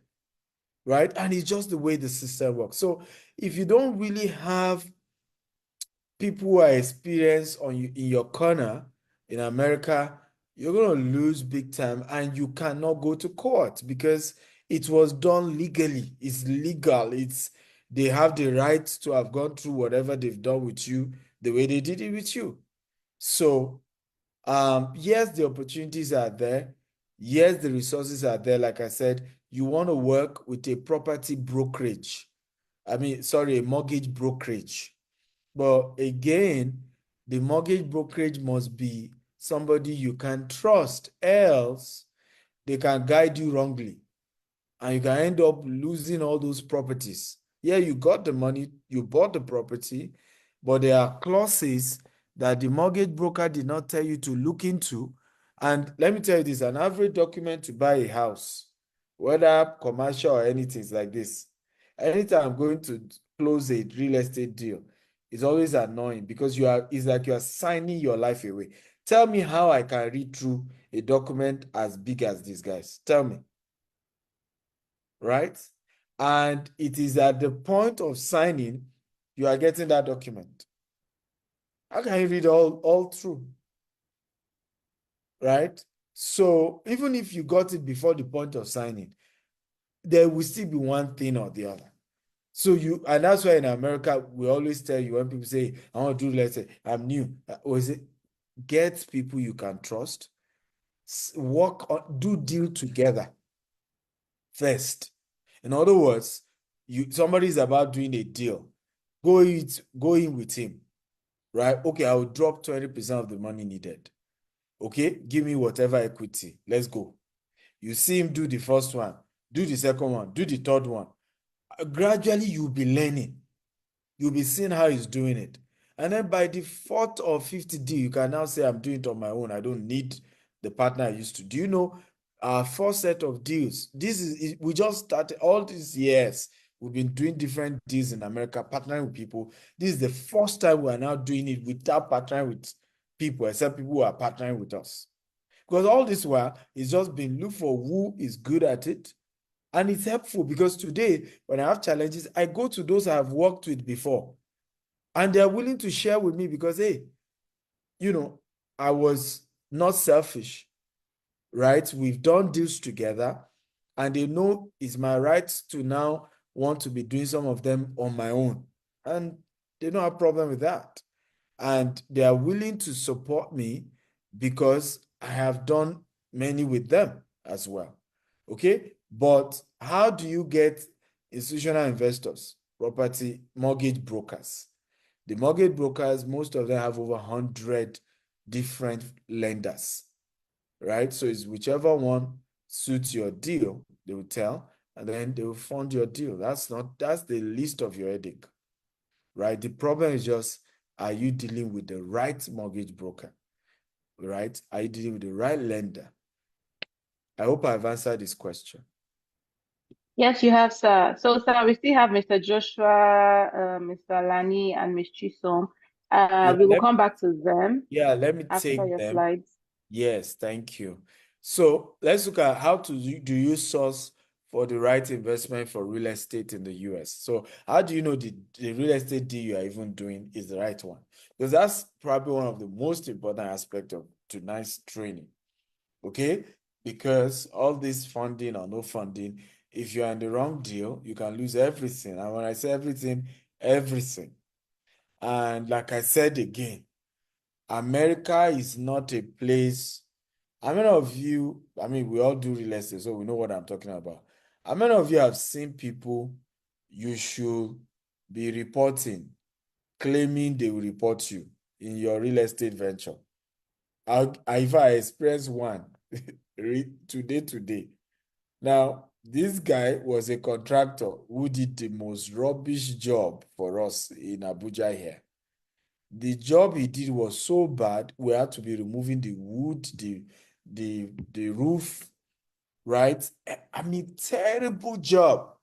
right? And it's just the way the system works. So if you don't really have people who are experienced in your corner in America, you're going to lose big time, and you cannot go to court because it was done legally. It's legal. They have the right to have gone through whatever they've done with you the way they did it with you. So yes, the opportunities are there. Yes, the resources are there. Like I said, you want to work with a property brokerage. A mortgage brokerage. But again, the mortgage brokerage must be somebody you can trust, else they can guide you wrongly and you can end up losing all those properties. Yeah, you got the money, you bought the property, but there are clauses that the mortgage broker did not tell you to look into. And let me tell you this, an average document to buy a house, whether commercial or anything, is like this. Anytime I'm going to close a real estate deal, it's always annoying because it's like you are signing your life away. Tell me how I can read through a document as big as this, guys. Tell me. Right? And it is at the point of signing, you are getting that document. How can you read all through? Right? So even if you got it before the point of signing, there will still be one thing or the other. So and that's why in America, we always tell you when people say, I want to do, let's say, I'm new. Or is it get people you can trust, work on, do deal together first. In other words, somebody is about doing a deal. Go in with him, right? Okay, I will drop 20% of the money needed. Okay, give me whatever equity. Let's go. You see him do the first one, do the second one, do the third one. Gradually, you'll be learning. You'll be seeing how he's doing it. And then by the fourth or fifth deal, you can now say, I'm doing it on my own. I don't need the partner I used to. Do you know our first set of deals? We just started all these years. We've been doing different deals in America, partnering with people. This is the first time we are now doing it without partnering with people, except people who are partnering with us. Because all this while, it's just been look for who is good at it. And it's helpful because today, when I have challenges, I go to those I have worked with before. And they're willing to share with me because, hey, I was not selfish, right? We've done deals together, and they know it's my right to now want to be doing some of them on my own. And they don't have a problem with that. And they are willing to support me because I have done many with them as well. Okay? But how do you get institutional investors, property mortgage brokers? The mortgage brokers, most of them have over 100 different lenders, right? So it's whichever one suits your deal, they will tell, and then they will fund your deal. That's the least of your headache, right? The problem is just, are you dealing with the right mortgage broker, right? Are you dealing with the right lender? I hope I've answered this question. Yes, you have, sir. So, sir, we still have Mr. Joshua, Mr. Lani, and Ms. Chisom. We will come back to them let me after take your them. slides. Yes, thank you. So let's look at how do you source for the right investment for real estate in the US. So how do you know the real estate deal you are even doing is the right one? Because that's probably one of the most important aspects of tonight's training. Okay? Because all this funding or no funding, if you're in the wrong deal, you can lose everything. And when I say everything, everything. And like I said again, America is not a place How many of you, I mean, we all do real estate, so we know what I'm talking about. How many of you have seen people you should be reporting, claiming they will report you in your real estate venture? If I experienced one today. Now, this guy was a contractor who did the most rubbish job for us in Abuja here. The job he did was so bad, we had to be removing the wood, the roof, right? I mean, terrible job.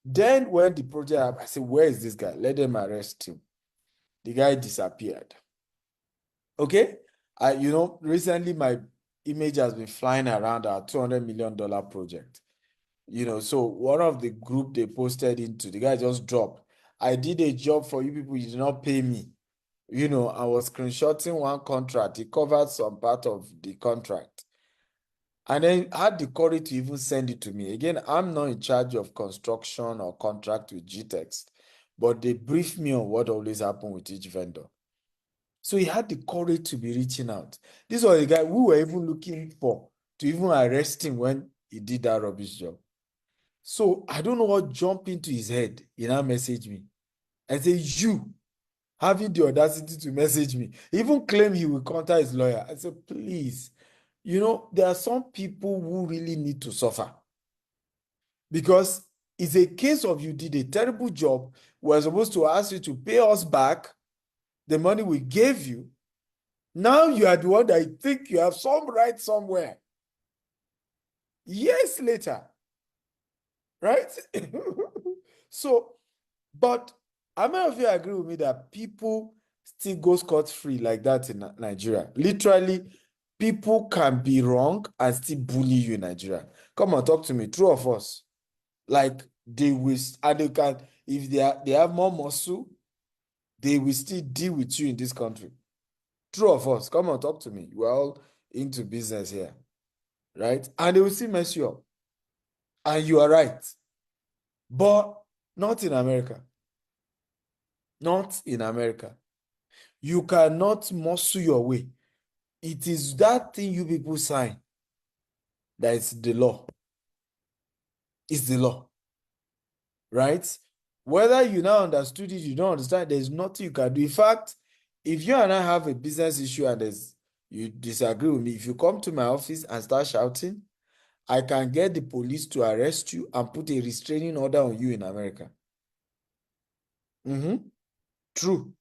Then when the project happened, I said, where is this guy? Let them arrest him. The guy disappeared. Okay? Recently my image has been flying around our $200 million project. So one of the group they posted into, the guy just dropped. I did a job for you people, you did not pay me. I was screenshotting one contract. He covered some part of the contract. And then had the courage to even send it to me. Again, I'm not in charge of construction or contract with GTEX, but they briefed me on what always happens with each vendor. So he had the courage to be reaching out. This was the guy we were even looking for to even arrest him when he did that rubbish job. So I don't know what jumped into his head. He now messaged me and said, you having the audacity to message me. He even claimed he will contact his lawyer. I said, please, there are some people who really need to suffer. Because it's a case of you did a terrible job. We're supposed to ask you to pay us back the money we gave you. Now you are the one that I think you have some right somewhere. Years later. Right? So, but how many of you agree with me that people still go scot-free like that in Nigeria? Literally, people can be wrong and still bully you in Nigeria. Come on, talk to me. True of us. Like they will, and they can, if they have more muscle, they will still deal with you in this country. True of us. Come on, talk to me. We're all into business here. Right? And they will still mess you up. And you are right. But not in America. Not in America. You cannot muscle your way. It is that thing you people sign that is the law. It's the law. Right? Whether you now understood it, you don't understand, there's nothing you can do. In fact, if you and I have a business issue and you disagree with me, if you come to my office and start shouting, I can get the police to arrest you and put a restraining order on you in America. True.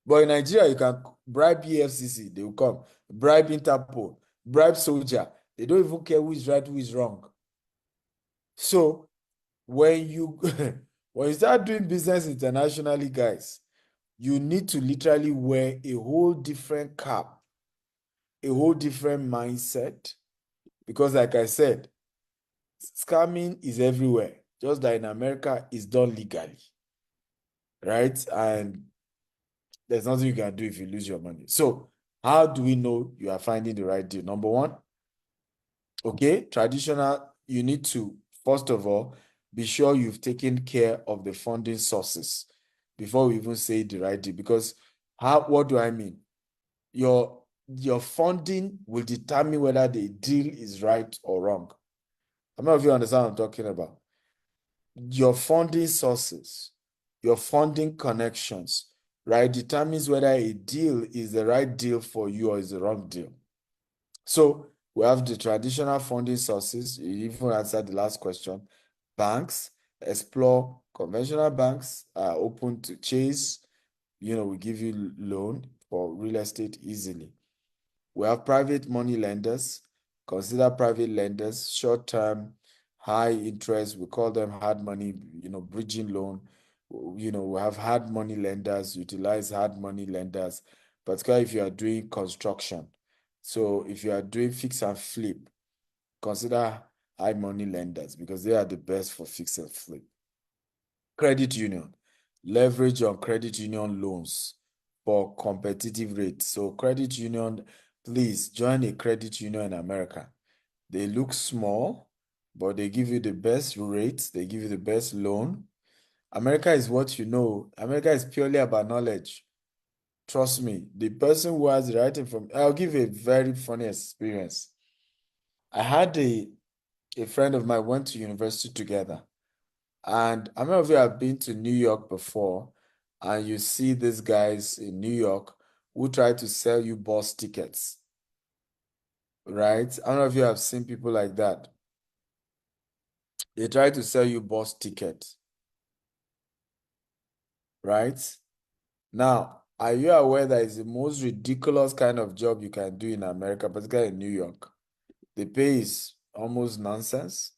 But in Nigeria, you can bribe EFCC, they will come. Bribe Interpol, bribe soldier. They don't even care who is right, who is wrong. So when you when you start doing business internationally, guys, you need to literally wear a whole different cap, a whole different mindset. Because like I said, scamming is everywhere. Just that in America, it's done legally. Right? And there's nothing you can do if you lose your money. So how do we know you are finding the right deal? Number one, okay, traditional, you need to, first of all, be sure you've taken care of the funding sources before we even say the right deal. Because what do I mean? Your funding will determine whether the deal is right or wrong. How many of you understand what I'm talking about? Your funding sources, your funding connections, right, determines whether a deal is the right deal for you or is the wrong deal. So we have the traditional funding sources. You even answered the last question. Banks, explore conventional banks are open to Chase. We give you loan for real estate easily. We have private money lenders. Consider private lenders, short-term, high interest. We call them hard money, bridging loan. We have hard money lenders, utilize hard money lenders, particularly if you are doing construction. So if you are doing fix and flip, consider high money lenders because they are the best for fix and flip. Credit union, leverage on credit union loans for competitive rates. So credit union, please join a credit union in America. They look small, but they give you the best rates. They give you the best loan. America is what you know. America is purely about knowledge. Trust me, the person who has the right information, I'll give a very funny experience. I had a friend of mine went to university together. And I many of you have been to New York before, and you see these guys in New York who try to sell you bus tickets, right? I don't know if you have seen people like that. They try to sell you bus tickets, right? Now, are you aware that it's the most ridiculous kind of job you can do in America, particularly in New York? The pay is almost nonsense,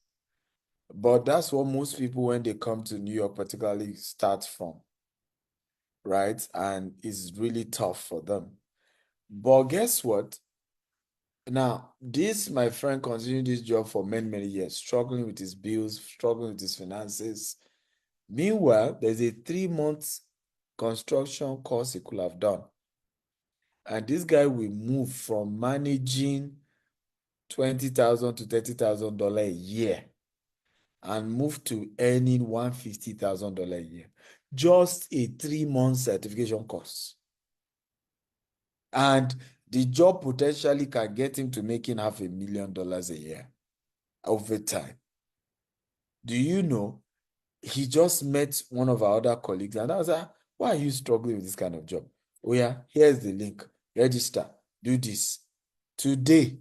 but that's what most people, when they come to New York, particularly start from, right? And it's really tough for them. But guess what? Now, this, my friend, continued this job for many, many years, struggling with his bills, struggling with his finances. Meanwhile, there's a 3 month construction course he could have done. And this guy will move from managing $20,000 to $30,000 a year and move to earning $150,000 a year. Just a 3 month certification course. And the job potentially can get him to making $500,000 a year over time. Do you know, he just met one of our other colleagues and I was like, why are you struggling with this kind of job? Oh yeah, here's the link. Register, do this. Today,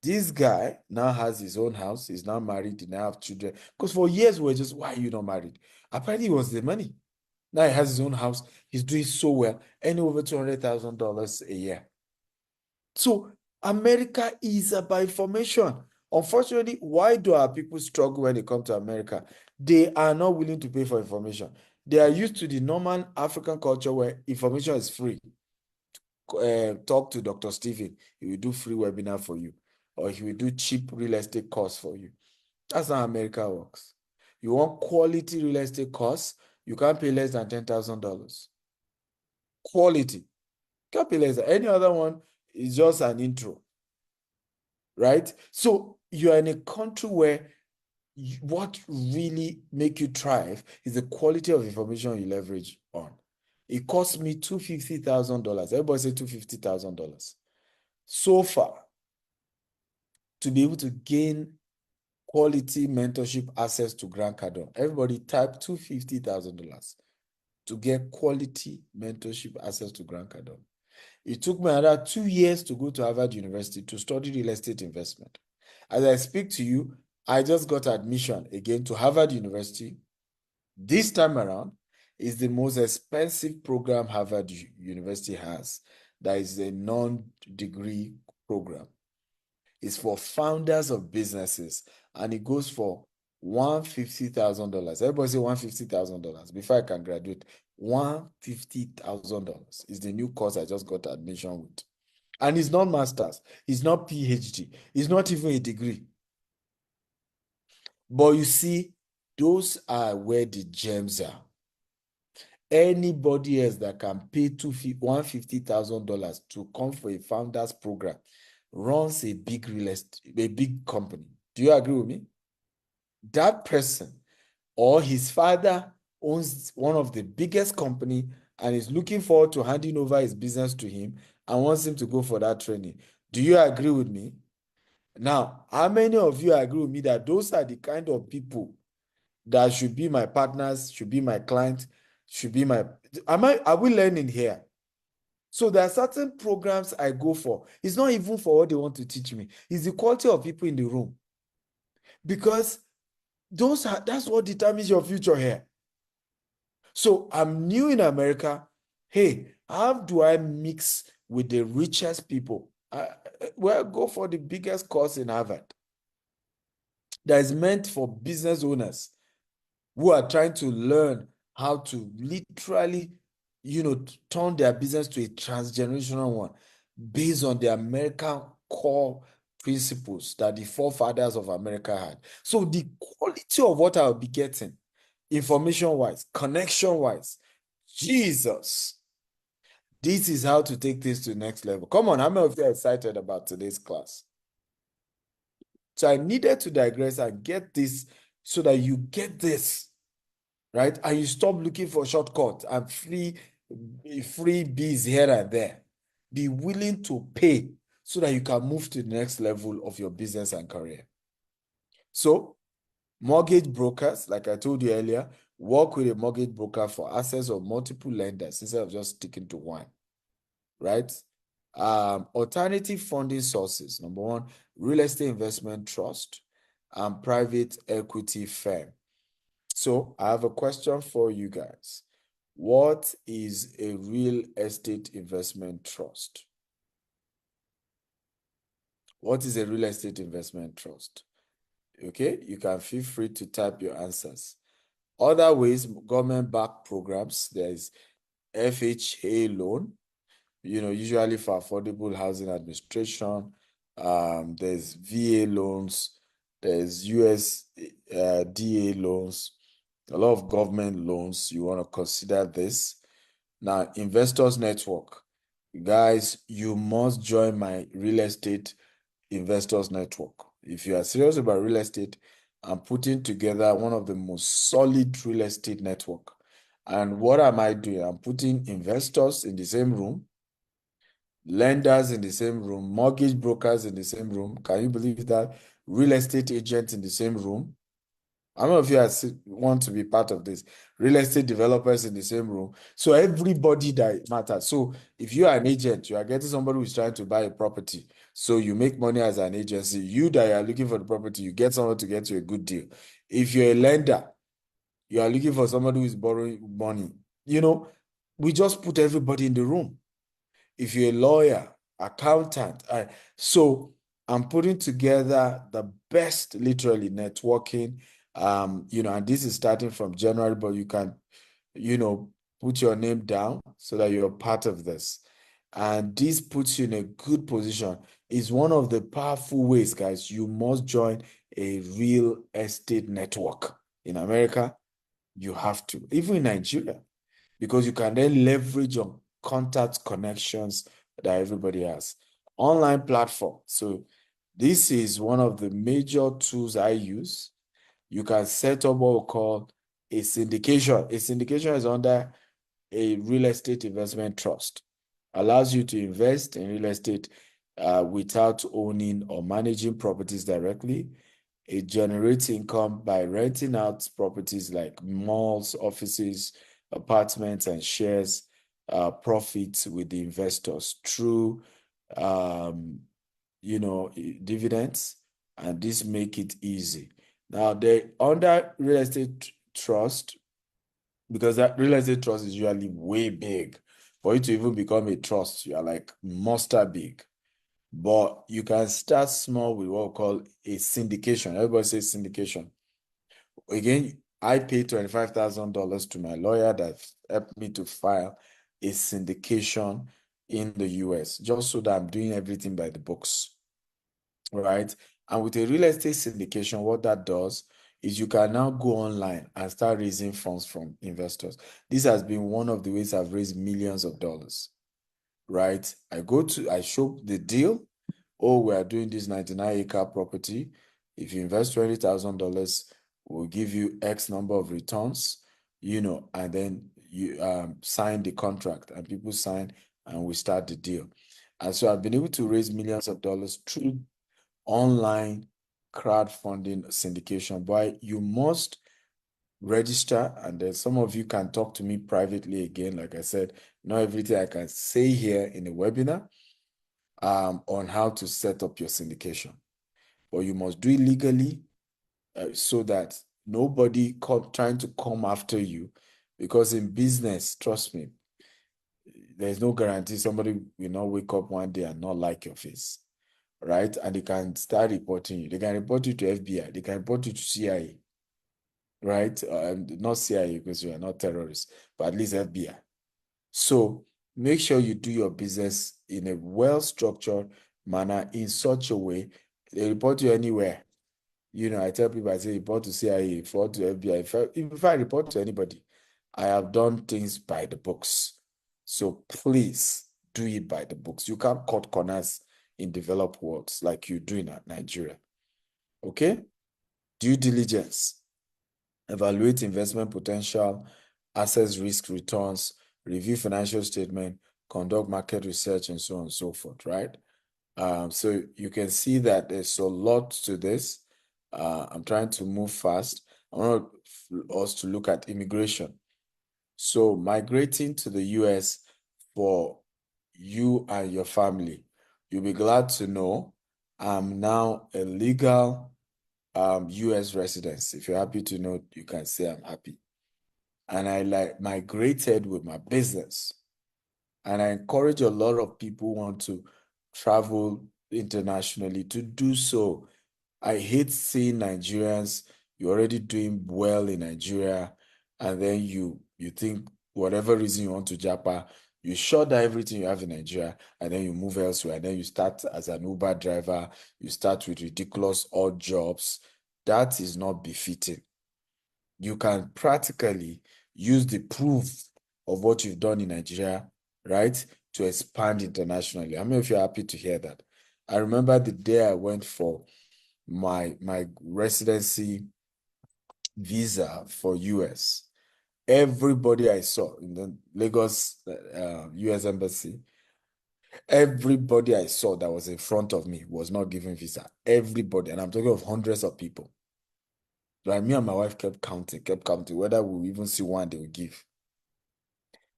this guy now has his own house. He's now married. He now have children. Because for years we were just, why are you not married? Apparently it was the money. Now he has his own house. He's doing so well, earning over $200,000 a year. So America is about information. Unfortunately, why do our people struggle when they come to America? They are not willing to pay for information. They are used to the normal African culture where information is free. Talk to Dr. Stephen. He will do free webinar for you, or he will do cheap real estate course for you. That's how America works. You want quality real estate course, you can't pay less than $10,000. Quality. Can't pay less than any other one is just an intro. Right? So you are in a country where what really make you thrive is the quality of information you leverage on. It cost me $250,000. Everybody say $250,000. So far, to be able to gain quality mentorship access to Grant Cardone. Everybody type $250,000 to get quality mentorship access to Grant Cardone. It took me another 2 years to go to Harvard University to study real estate investment. As I speak to you, I just got admission again to Harvard University. This time around is the most expensive program Harvard University has. That is a non-degree program. It's for founders of businesses, and it goes for $150,000. Everybody say $150,000 before I can graduate. $150,000 is the new course I just got admission with. And it's not master's, it's not PhD, it's not even a degree. But you see, those are where the gems are. Anybody else that can pay $150,000 to come for a founder's program runs a big real estate, a big company. Do you agree with me? That person or his father owns one of the biggest company and is looking forward to handing over his business to him and wants him to go for that training. Do you agree with me? Now, how many of you agree with me that those are the kind of people that should be my partners, should be my clients, should be my... Are we learning here? So there are certain programs I go for. It's not even for what they want to teach me. It's the quality of people in the room. Because that's what determines your future here. So I'm new in America. Hey, how do I mix with the richest people? Well, go for the biggest course in Harvard that is meant for business owners who are trying to learn how to literally, turn their business to a transgenerational one based on the American core principles that the forefathers of America had. So the quality of what I'll be getting, information-wise, connection-wise, Jesus, this is how to take this to the next level. Come on, how many of you are excited about today's class? So I needed to digress and get this so that you get this, right? And you stop looking for shortcuts and free freebies here and there. Be willing to pay so that you can move to the next level of your business and career. So, mortgage brokers, like I told you earlier, work with a mortgage broker for access of multiple lenders instead of just sticking to one, right? Alternative funding sources. Number one, real estate investment trust and private equity firm. So I have a question for you guys. What is a real estate investment trust? What is a real estate investment trust? Okay, you can feel free to type your answers. Other ways, government-backed programs, there's FHA loan, usually for affordable housing administration. There's VA loans, there's USDA loans, a lot of government loans. You want to consider this. Now, investors network. Guys, you must join my real estate investors network. If you are serious about real estate, I'm putting together one of the most solid real estate network. And what am I doing? I'm putting investors in the same room, lenders in the same room, mortgage brokers in the same room. Can you believe that? Real estate agents in the same room. How many of you want to be part of this? Real estate developers in the same room. So everybody that matters. So if you are an agent, you are getting somebody who is trying to buy a property. So you make money as an agency. You that are looking for the property, you get someone to get you a good deal. If you're a lender, you are looking for somebody who is borrowing money. We just put everybody in the room. If you're a lawyer, accountant, so I'm putting together the best, literally, networking. And this is starting from January, but you can, put your name down so that you're part of this. And this puts you in a good position. It's one of the powerful ways, guys. You must join a real estate network. In America, you have to, even in Nigeria, because you can then leverage on contact connections that everybody has. Online platform. So this is one of the major tools I use. You can set up what we call a syndication. A syndication is under a real estate investment trust. Allows you to invest in real estate without owning or managing properties directly. It generates income by renting out properties like malls, offices, apartments, and shares profits with the investors through dividends, and this make it easy. Now, they under real estate trust, because that real estate trust is usually way big. For you to even become a trust, you are like monster big. But you can start small with what we call a syndication. Everybody says syndication. Again, I paid $25,000 to my lawyer that helped me to file a syndication in the US, just so that I'm doing everything by the books, right? And with a real estate syndication, what that does is you can now go online and start raising funds from investors. This has been one of the ways I've raised millions of dollars, right? I show the deal. Oh, we are doing this 99-acre property. If you invest $20,000, we'll give you X number of returns, and then you sign the contract, and people sign, and we start the deal. And so I've been able to raise millions of dollars through online crowdfunding syndication. But you must register, and then some of you can talk to me privately again. Like I said, not everything I can say here in a webinar on how to set up your syndication. But you must do it legally so that nobody trying to come after you, because in business, trust me, there's no guarantee somebody will not wake up one day and not like your face, right? And they can start reporting you. They can report you to FBI. They can report you to CIA, right? Not CIA, because you are not terrorists, but at least FBI. So make sure you do your business in a well-structured manner, in such a way they report you anywhere. I tell people, I say, report to CIA, report to FBI. If I report to anybody, I have done things by the books. So please do it by the books. You can't cut corners in developed worlds like you do in Nigeria. Okay? Due diligence. Evaluate investment potential, assess risk returns, review financial statement, conduct market research, and so on and so forth, right? So you can see that there's a lot to this. I'm trying to move fast. I want us to look at immigration. So migrating to the US for you and your family, you'll be glad to know I'm now a legal US resident. If you're happy to know, you can say I'm happy. And I migrated with my business. And I encourage a lot of people who want to travel internationally to do so. I hate seeing Nigerians, you're already doing well in Nigeria, and then you think whatever reason you want to Japa, you shut down everything you have in Nigeria, and then you move elsewhere, and then you start as an Uber driver, you start with ridiculous odd jobs. That is not befitting. You can practically use the proof of what you've done in Nigeria, right, to expand internationally. How many of you are happy to hear that? I remember the day I went for my residency visa for US. Everybody I saw in the Lagos US Embassy, everybody I saw that was in front of me was not given visa. Everybody, and I'm talking of hundreds of people. Like me and my wife kept counting, whether we even see one they will give.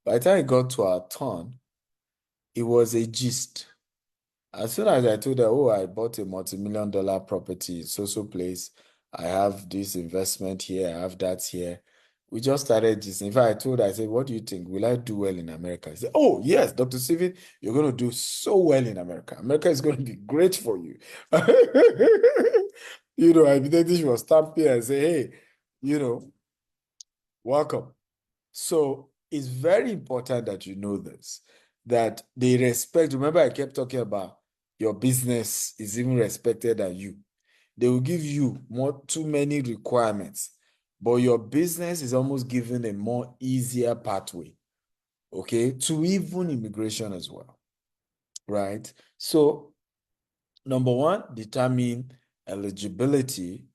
By the time it got to our turn, it was a gist. As soon as I told her, oh, I bought a multi-million-dollar property in so place, I have this investment here, I have that here. We just started this. In fact, I told her, I said, what do you think? Will I do well in America? She said, oh, yes, Dr. Steven, you're going to do so well in America. America is going to be great for you. You know, I immediately she was stamping and say, hey, you know, welcome. So it's very important that you know this, that they respect. Remember, I kept talking about your business is even respected than you. They will give you too many requirements, but your business is almost given a more easier pathway, okay, to even immigration as well, right? So number one, determine eligibility,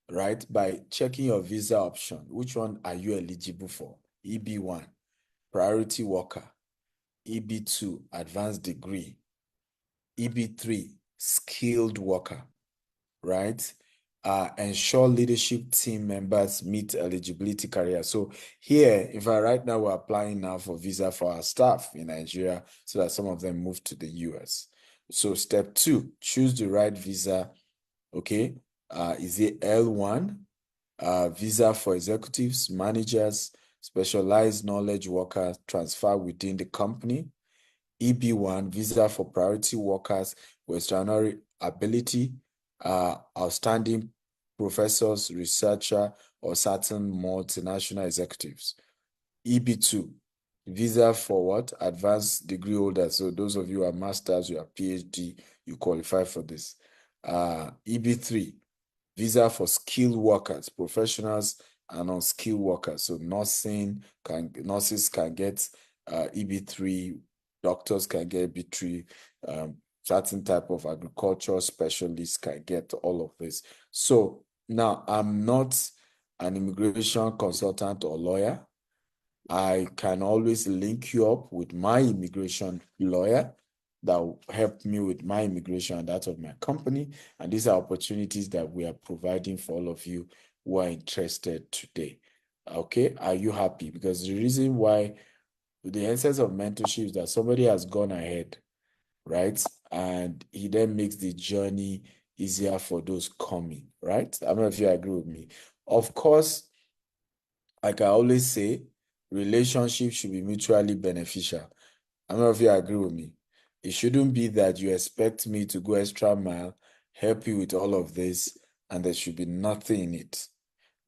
right, by checking your visa option. Which one are you eligible for? EB1, priority worker. EB2, advanced degree. EB3, skilled worker, right? Ensure leadership team members meet eligibility criteria. So here, in fact, right now we're applying now for visa for our staff in Nigeria so that some of them move to the US. So step 2, choose the right visa, okay? Is it L1? Visa for executives, managers, specialized knowledge workers, transfer within the company. EB1, visa for priority workers with extraordinary ability, outstanding professors, researcher, or certain multinational executives. EB2, visa for what? Advanced degree holders. So those of you who are masters, you are PhD, you qualify for this. EB3, visa for skilled workers, professionals and unskilled workers. So nurses can get EB3, doctors can get EB3, certain type of agricultural specialists can get all of this. So now I'm not an immigration consultant or lawyer. I can always link you up with my immigration lawyer that will help me with my immigration and that of my company. And these are opportunities that we are providing for all of you who are interested today. Okay, are you happy? Because the reason why the essence of mentorship is that somebody has gone ahead, right? And he then makes the journey easier for those coming, right? I don't know if you agree with me. Of course, like I always say, relationships should be mutually beneficial. I don't know if you agree with me. It shouldn't be that you expect me to go extra mile, help you with all of this, and there should be nothing in it.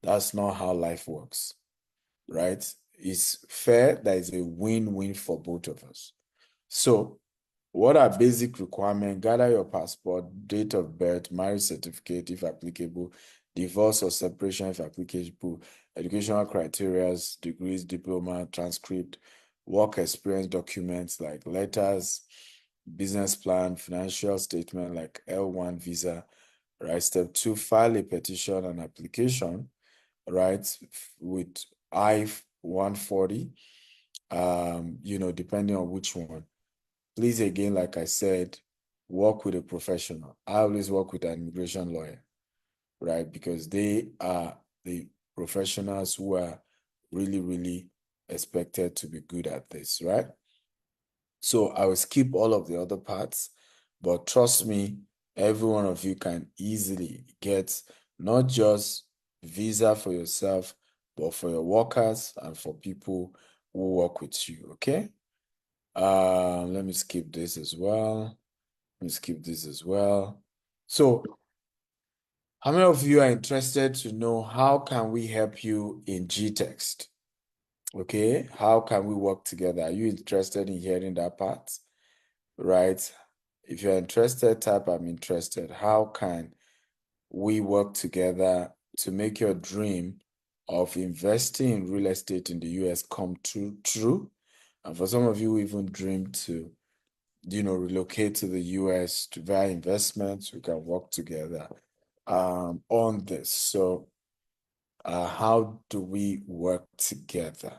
That's not how life works, right? It's fair that it's a win-win for both of us. So, what are basic requirements? Gather your passport, date of birth, marriage certificate if applicable, divorce or separation if applicable, educational criteria, degrees, diploma, transcript, work experience documents like letters, business plan, financial statement like L1 visa, right? Step 2, file a petition and application, right, with I-140 depending on which one. Please, again, like I said, work with a professional. I always work with an immigration lawyer, right? Because they are the professionals who are really, really expected to be good at this, right? So I will skip all of the other parts, but trust me, every one of you can easily get not just visa for yourself, but for your workers and for people who work with you, okay? Let me skip this as well. Let me skip this as well. So, how many of you are interested to know how can we help you in GText? Okay, how can we work together? Are you interested in hearing that part? Right? If you're interested, type I'm interested. How can we work together to make your dream of investing in real estate in the US come true? And for some of you who even dream to, relocate to the US to via investments, we can work together on this. So, how do we work together?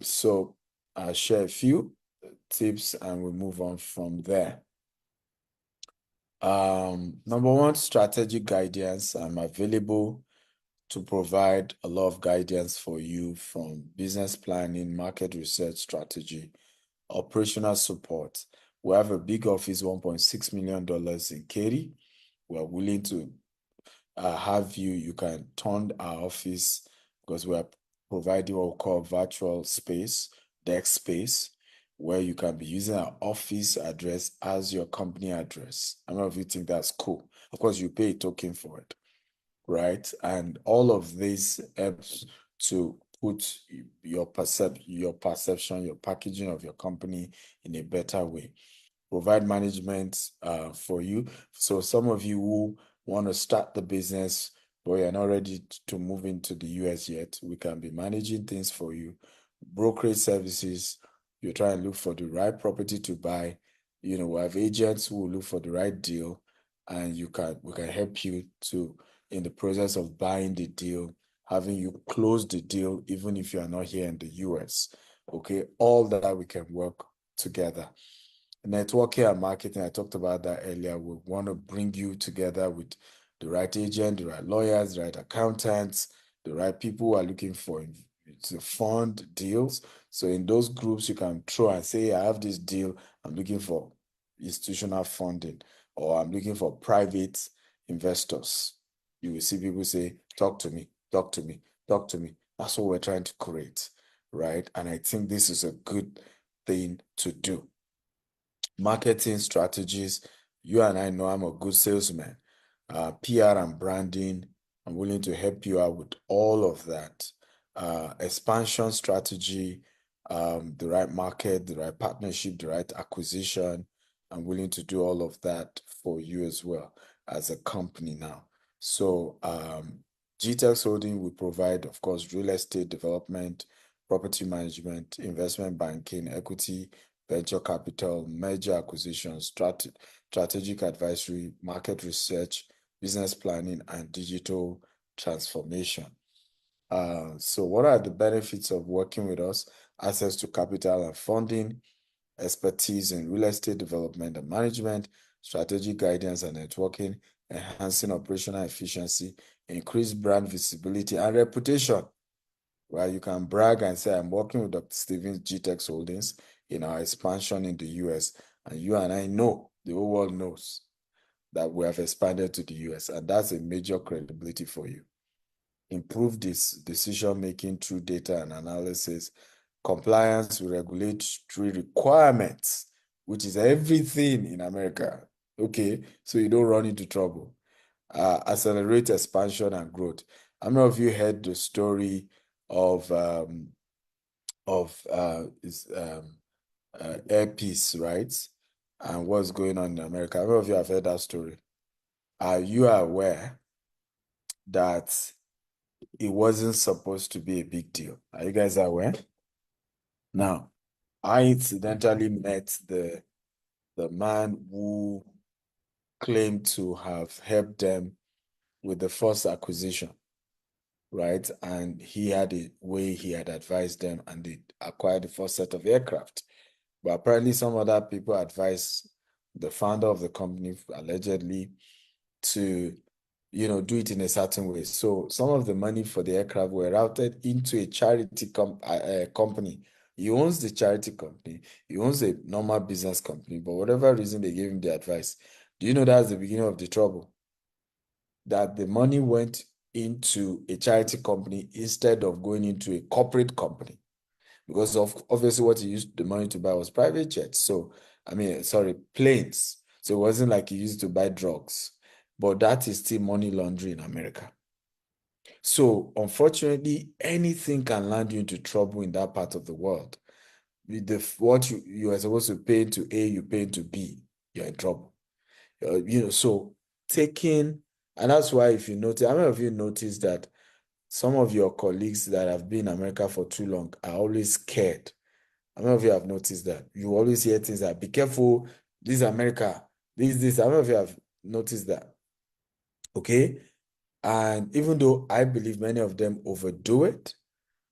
So I'll share a few tips and we move on from there. Number one, strategic guidance. I'm available to provide a lot of guidance for you from business planning, market research strategy, operational support. We have a big office, $1.6 million in Katy. We're willing to you can turn our office because we are providing what we call virtual space, desk space, where you can be using our office address as your company address. How many of you think that's cool? Of course, you pay a token for it, right? And all of this helps to put your perception, your packaging of your company in a better way. Provide management for you. So some of you who want to start the business, but you're not ready to move into the US yet, we can be managing things for you. Brokerage services, you try and look for the right property to buy. We have agents who will look for the right deal, and we can help you to, in the process of buying the deal, having you close the deal, even if you are not here in the US. Okay, all that we can work together. Networking and marketing, I talked about that earlier. We want to bring you together with the right agent, the right lawyers, the right accountants, the right people who are looking for to fund deals. So in those groups, you can throw and say, I have this deal, I'm looking for institutional funding, or I'm looking for private investors. You will see people say, talk to me, talk to me, talk to me. That's what we're trying to create, right? And I think this is a good thing to do. Marketing strategies. You and I know I'm a good salesman. PR and branding, I'm willing to help you out with all of that. Expansion strategy, the right market, the right partnership, the right acquisition. I'm willing to do all of that for you as well as a company now. So GTEX Holding will provide, of course, real estate development, property management, investment banking, equity, venture capital, merger acquisitions, strategic advisory, market research, business planning, and digital transformation. So what are the benefits of working with us? Access to capital and funding, expertise in real estate development and management, strategic guidance and networking, enhancing operational efficiency, increased brand visibility and reputation. Right, you can brag and say, I'm working with Dr. Stevens GTEX Holdings in our expansion in the US. And you and I know, the whole world knows that we have expanded to the US. And that's a major credibility for you. Improve this decision-making through data and analysis, compliance with regulatory requirements, which is everything in America. Okay, so you don't run into trouble. Accelerate expansion and growth. How many of you heard the story of Air Peace, right? And what's going on in America? How many of you have heard that story? Are you aware that it wasn't supposed to be a big deal? Are you guys aware? Now, I incidentally met the man who claimed to have helped them with the first acquisition, right? And he had a way he had advised them, and they acquired the first set of aircraft. But apparently some other people advised the founder of the company, allegedly, to do it in a certain way. So some of the money for the aircraft were routed into a charity company. He owns the charity company. He owns a normal business company. But whatever reason they gave him the advice, do you know that's the beginning of the trouble? That the money went into a charity company instead of going into a corporate company. Because obviously what he used the money to buy was private jets. So, planes. So it wasn't like he used to buy drugs. But that is still money laundering in America. So unfortunately, anything can land you into trouble in that part of the world. With what you are supposed to pay to A, you pay to B, you're in trouble. So taking, and that's why if you notice, how many of you notice that some of your colleagues that have been in America for too long are always scared? How many of you have noticed that? You always hear things like, be careful, this is America, this. How many of you have noticed that? Okay? And even though I believe many of them overdo it,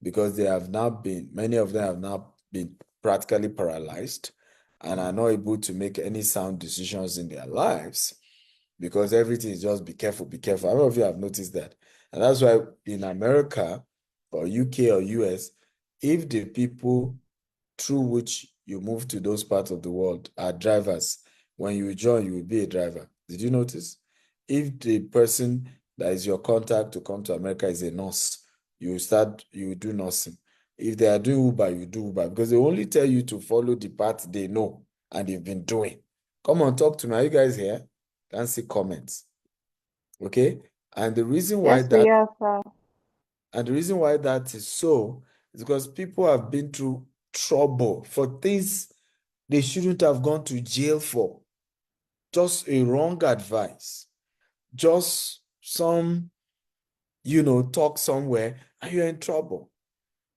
because many of them have now been practically paralyzed and are not able to make any sound decisions in their lives, because everything is just be careful, be careful. How many of you have noticed that? And that's why in America or UK or US, if the people through which you move to those parts of the world are drivers, when you join, you will be a driver. Did you notice? If the person that is your contact to come to America is a nurse, you do nursing. If they are doing Uber, you do Uber, because they only tell you to follow the path they know and they've been doing. Come on, talk to me. Are you guys here? Can't see comments. Okay? And the reason why Yes, we are, sir. and the reason why that is so is because people have been through trouble for things they shouldn't have gone to jail for. Just a wrong advice. Just some, talk somewhere and you're in trouble.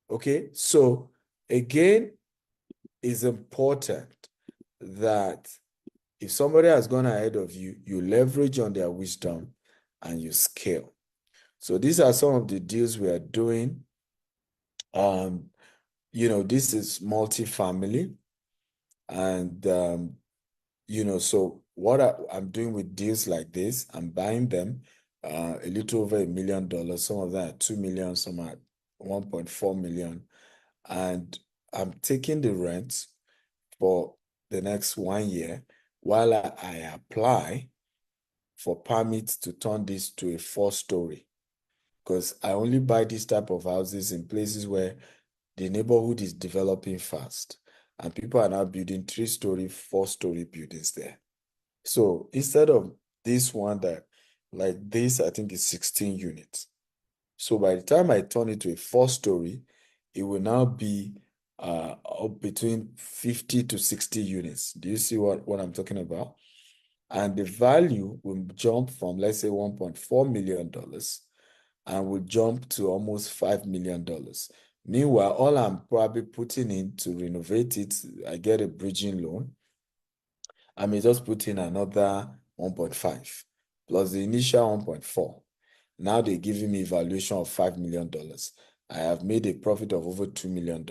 Okay? So again, it's important that if somebody has gone ahead of you, you leverage on their wisdom and you scale. So these are some of the deals we are doing. This is multifamily, and so what I'm doing with deals like this, I'm buying them a little over $1 million. Some of them are 2 million, some are 1.4 million, and I'm taking the rent for the next 1 year while I apply for permits to turn this to a 4-story, because I only buy this type of houses in places where the neighborhood is developing fast and people are now building 3-story, 4-story buildings there. So instead of this one that like this, I think is 16 units. So by the time I turn it to a 4-story, it will now be up between 50 to 60 units. Do you see what I'm talking about? And the value will jump from, let's say, $1.4 million and will jump to almost $5 million. Meanwhile, all I'm probably putting in to renovate it, I get a bridging loan. I may just put in another 1.5 plus the initial 1.4. Now they're giving me valuation of $5 million. I have made a profit of over $2 million,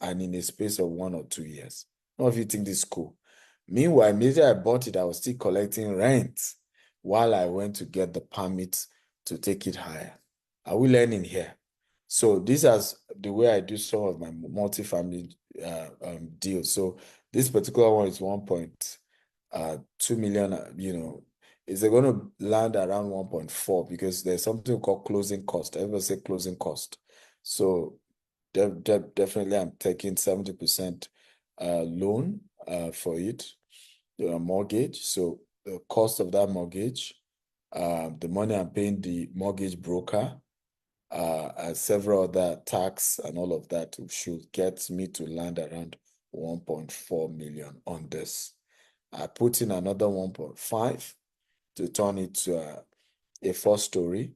and in a space of 1 or 2 years. None of you think this is cool. Meanwhile, immediately I bought it, I was still collecting rent while I went to get the permit to take it higher. Are we learning here? So this is the way I do some of my multifamily deals. So this particular one is 1.2 million, is going to land around 1.4 because there's something called closing cost. Everybody say closing cost. So definitely I'm taking 70% loan for it, mortgage. So the cost of that mortgage, the money I'm paying the mortgage broker, and several other tax and all of that should get me to land around 1.4 million on this. I put in another 1.5 to turn it to a 4-story.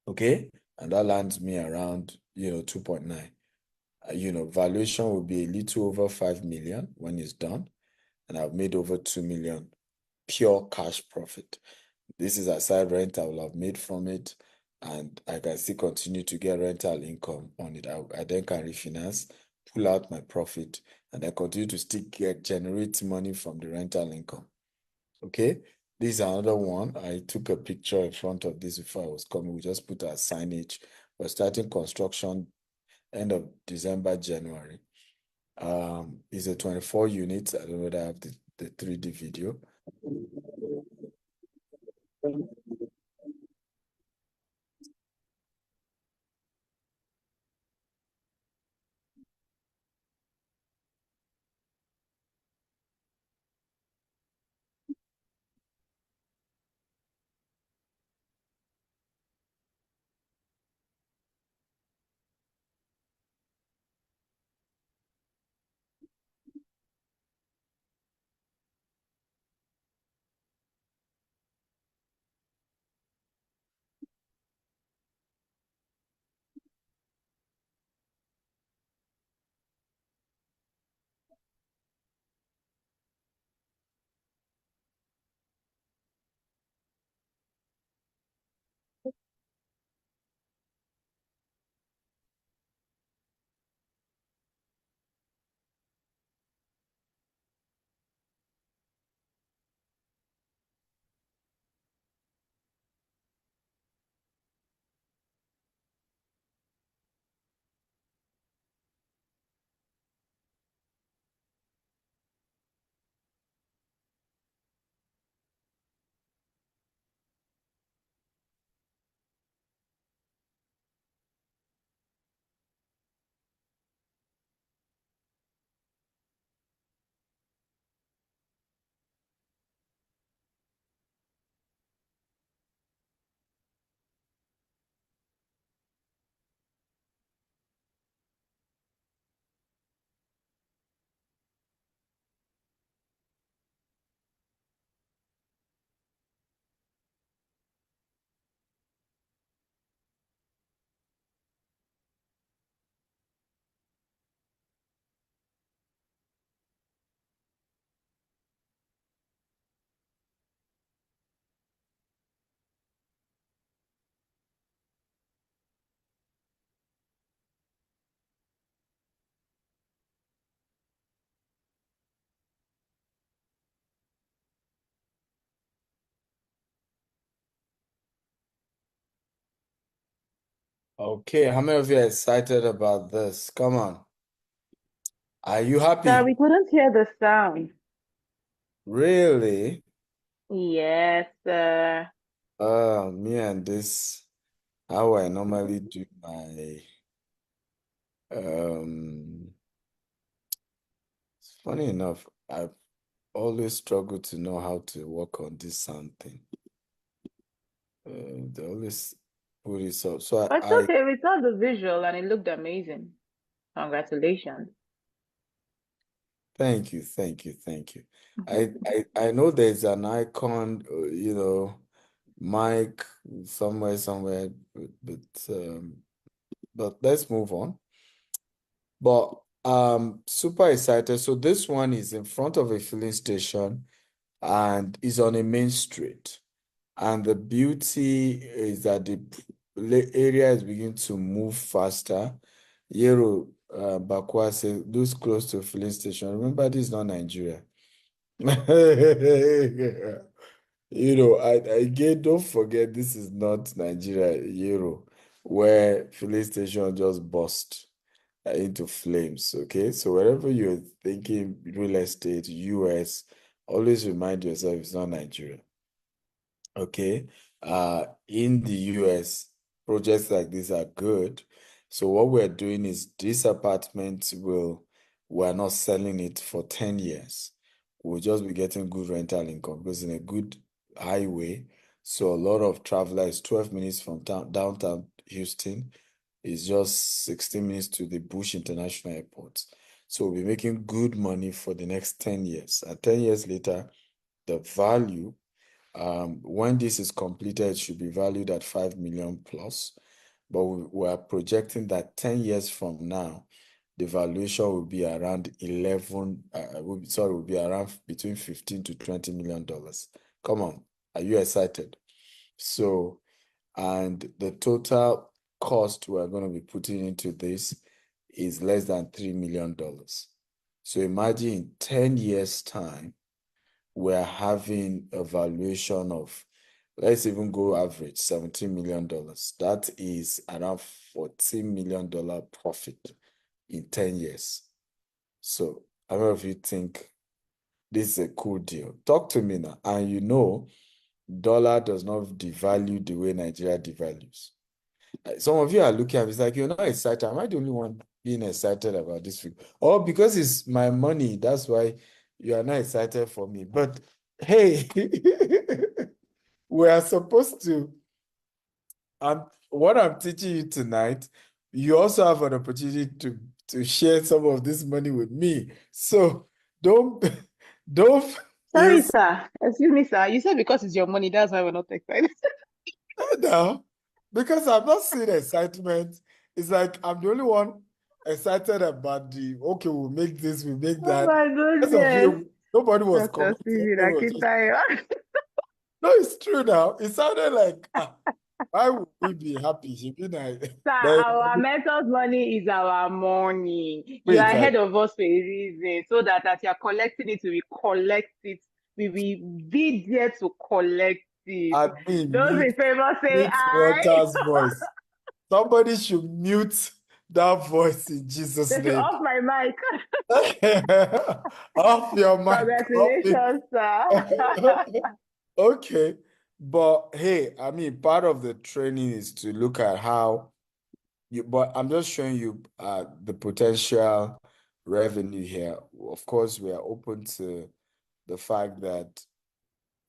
Okay, and that lands me around 2.9. Valuation will be a little over 5 million when it's done, and I've made over 2 million pure cash profit. This is aside rent I will have made from it, and I can still continue to get rental income on it. I then can refinance, pull out my profit, and I continue to still generate money from the rental income. Okay, this is another one. I took a picture in front of this before I was coming. We just put our signage. We're starting construction end of December, January. It's a 24 units. I don't know whether I have the 3D video. Okay, how many of you are excited about this? Come on. Are you Sir, happy? we couldn't hear the sound. Really? Yes, sir. Me and this, how I normally do my, funny enough, I've always struggled to know how to work on this sound thing. They always put it so. So But it's I okay. We saw the visual and it looked amazing. Congratulations. thank you, thank you, thank you. I know there's an icon, mic somewhere, but let's move on. But super excited. So this one is in front of a filling station and is on a main street. And the beauty is that the area is beginning to move faster. Yero Bakwa says, those close to a filling station. Remember, this is not Nigeria. Again, don't forget this is not Nigeria, Euro, where filling station just burst into flames. Okay, so wherever you're thinking real estate, US, always remind yourself it's not Nigeria. Okay, in the US, projects like this are good. So what we're doing is this apartment we're not selling it for 10 years. We'll just be getting good rental income because in a good highway. So a lot of travelers, 12 minutes from downtown Houston, is just 16 minutes to the Bush International Airport. So we'll be making good money for the next 10 years. And 10 years later, the value, when this is completed, it should be valued at 5 million plus. But we are projecting that 10 years from now, the valuation will be around 11, will be around between 15 to 20 million dollars. Come on, are you excited? So And the total cost we're going to be putting into this is less than $3 million. So imagine in 10 years' time, we're having a valuation of, let's even go average, $17 million. That is around $14 million profit in 10 years. So how many of you think this is a cool deal? Talk to me now. And you know, dollar does not devalue the way Nigeria devalues. Some of you are looking at me, it's like, you're not excited. Am I the only one being excited about this figure? Or because it's my money, that's why you are not excited for me. But hey, we are supposed to, what I'm teaching you tonight, you also have an opportunity to share some of this money with me. So don't feel Sorry, sir. Excuse me, sir. You said because it's your money, that's why we're not excited. now, because I'm not seeing excitement. It's like I'm the only one excited about okay, we'll make this, we'll make Oh that. my Rest of goodness. you, nobody was Dr. commenting. Stephen Everybody was just, Akintayo. no, it's true now. It sounded like, why would we be happy? She be like, Sir, our mentor's money is our money. You are ahead of us for a reason, so that as you're collecting it, we collect it. We will be there to collect it. I mean, Those in favor say mute aye. Walter's voice. Somebody should mute that voice in Jesus' They should name. off my mic. Off your mic. Off it. Congratulations, sir. Okay, but hey, I mean, part of the training is to look at how you, but I'm just showing you the potential revenue here. Of course, we are open to the fact that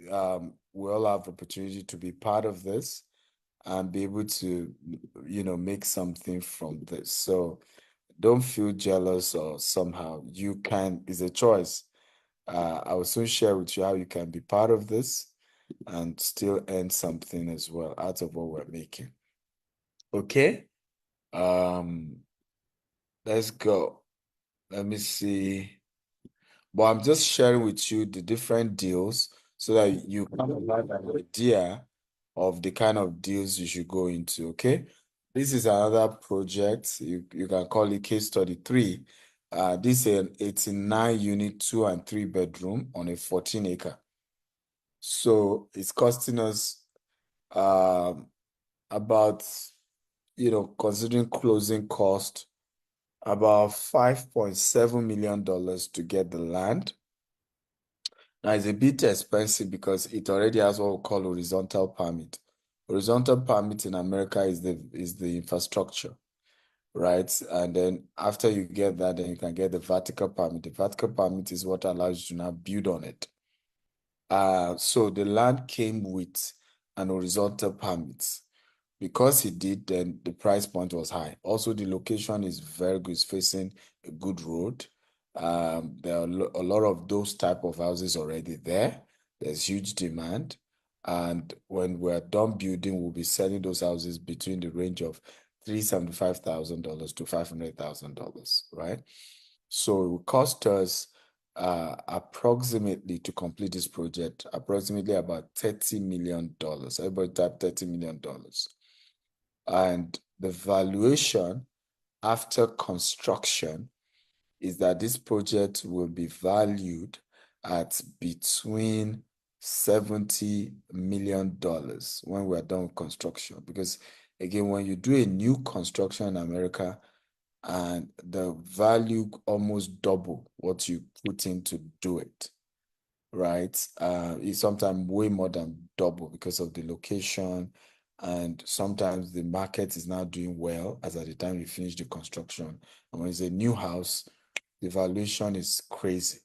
we all have opportunity to be part of this and be able to, make something from this. So don't feel jealous or somehow. You can, it's a choice. I will soon share with you how you can be part of this and still earn something as well out of what we're making. Okay. Let's go. Let me see. But I'm just sharing with you the different deals so that you kind of have an idea of the kind of deals you should go into. Okay. This is another project. You can call it case study 3. This is an 89 unit 2 and 3 bedroom on a 14 acre. So it's costing us about, considering closing cost, about $5.7 million to get the land. Now it's a bit expensive because it already has what we call horizontal permit. Horizontal permit in America is the infrastructure, right? And then after you get that, then you can get the vertical permit. The vertical permit is what allows you to now build on it. So the land came with an horizontal permit. Because it did, then the price point was high. Also, the location is very good. It's facing a good road. There are a lot of those type of houses already there. There's huge demand. And when we're done building, we'll be selling those houses between the range of $375,000 to $500,000, right? So it will cost us approximately, to complete this project, approximately about $30 million. Everybody type $30 million. And the valuation after construction is that this project will be valued at between $70 million when we're done with construction. Because again, when you do a new construction in America, and the value almost double what you put in to do it, right? It's sometimes way more than double because of the location, and sometimes the market is now doing well as at the time you finish the construction. And when it's a new house, the valuation is crazy.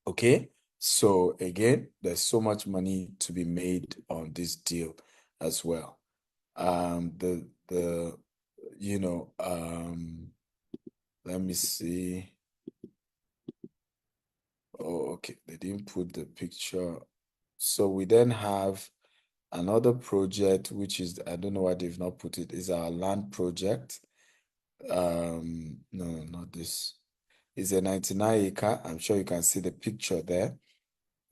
Okay, so again, there's so much money to be made on this deal as well. Let me see. Oh, okay, they didn't put the picture. So we then have another project, which is, I don't know why they've not put it, is our land project. No, not this. It's a 99 acre. I'm sure you can see the picture there.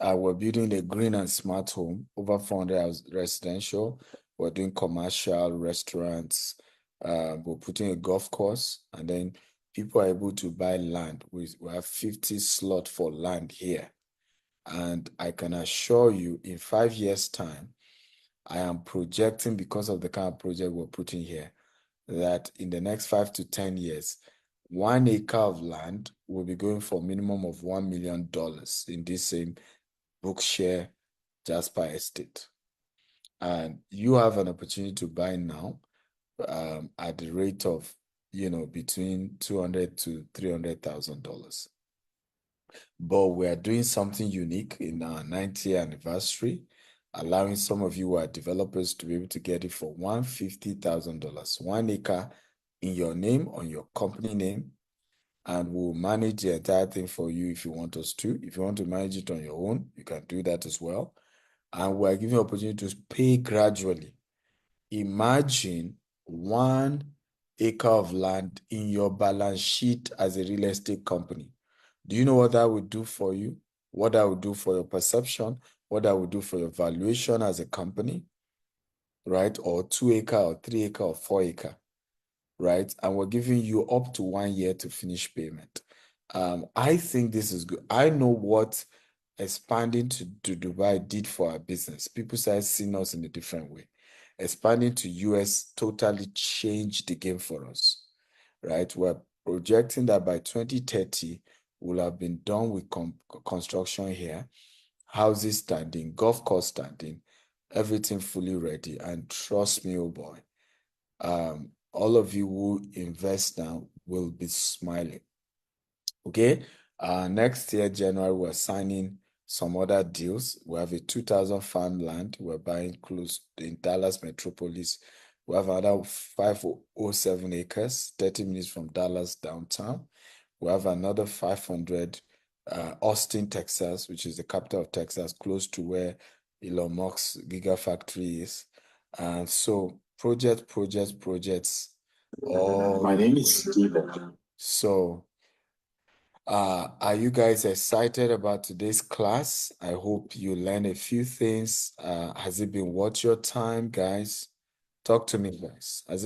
We're building a green and smart home, over 400 residential. We're doing commercial restaurants. We're putting a golf course, and then people are able to buy land. We have 50 slots for land here. And I can assure you, in 5 years' time, I am projecting, because of the kind of project we're putting here, that in the next 5 to 10 years, 1 acre of land will be going for a minimum of $1 million in this same Bookshare Jasper Estate. And you have an opportunity to buy now at the rate of, between $200,000 to $300,000. But we are doing something unique in our 90th anniversary, allowing some of you who are developers to be able to get it for $150,000, 1 acre in your name, on your company name, and we'll manage the entire thing for you if you want us to. If you want to manage it on your own, you can do that as well. And we're giving you opportunity to pay gradually. Imagine 1 acre of land in your balance sheet as a real estate company. Do you know what that would do for you? What that would do for your perception? What that would do for your valuation as a company, right? Or 2 acre or 3 acre or 4 acre, right? And we're giving you up to 1 year to finish payment. I think this is good. I know what expanding to Dubai did for our business. People started seeing us in a different way. Expanding to US totally changed the game for us, right? We're projecting that by 2030, we'll have been done with construction here, houses standing, golf course standing, everything fully ready. And trust me, oh boy, all of you who invest now will be smiling. Okay, next year, January, we're signing some other deals. We have a 2,000 farmland we're buying close in Dallas Metropolis. We have another 507 acres, 30 minutes from Dallas downtown. We have another 500 Austin, Texas, which is the capital of Texas, close to where Elon Musk's Gigafactory is. And so projects. My name is Steven. So are you guys excited about today's class? I hope you learned a few things. Has it been worth your time, guys? Talk to me, guys. Has it been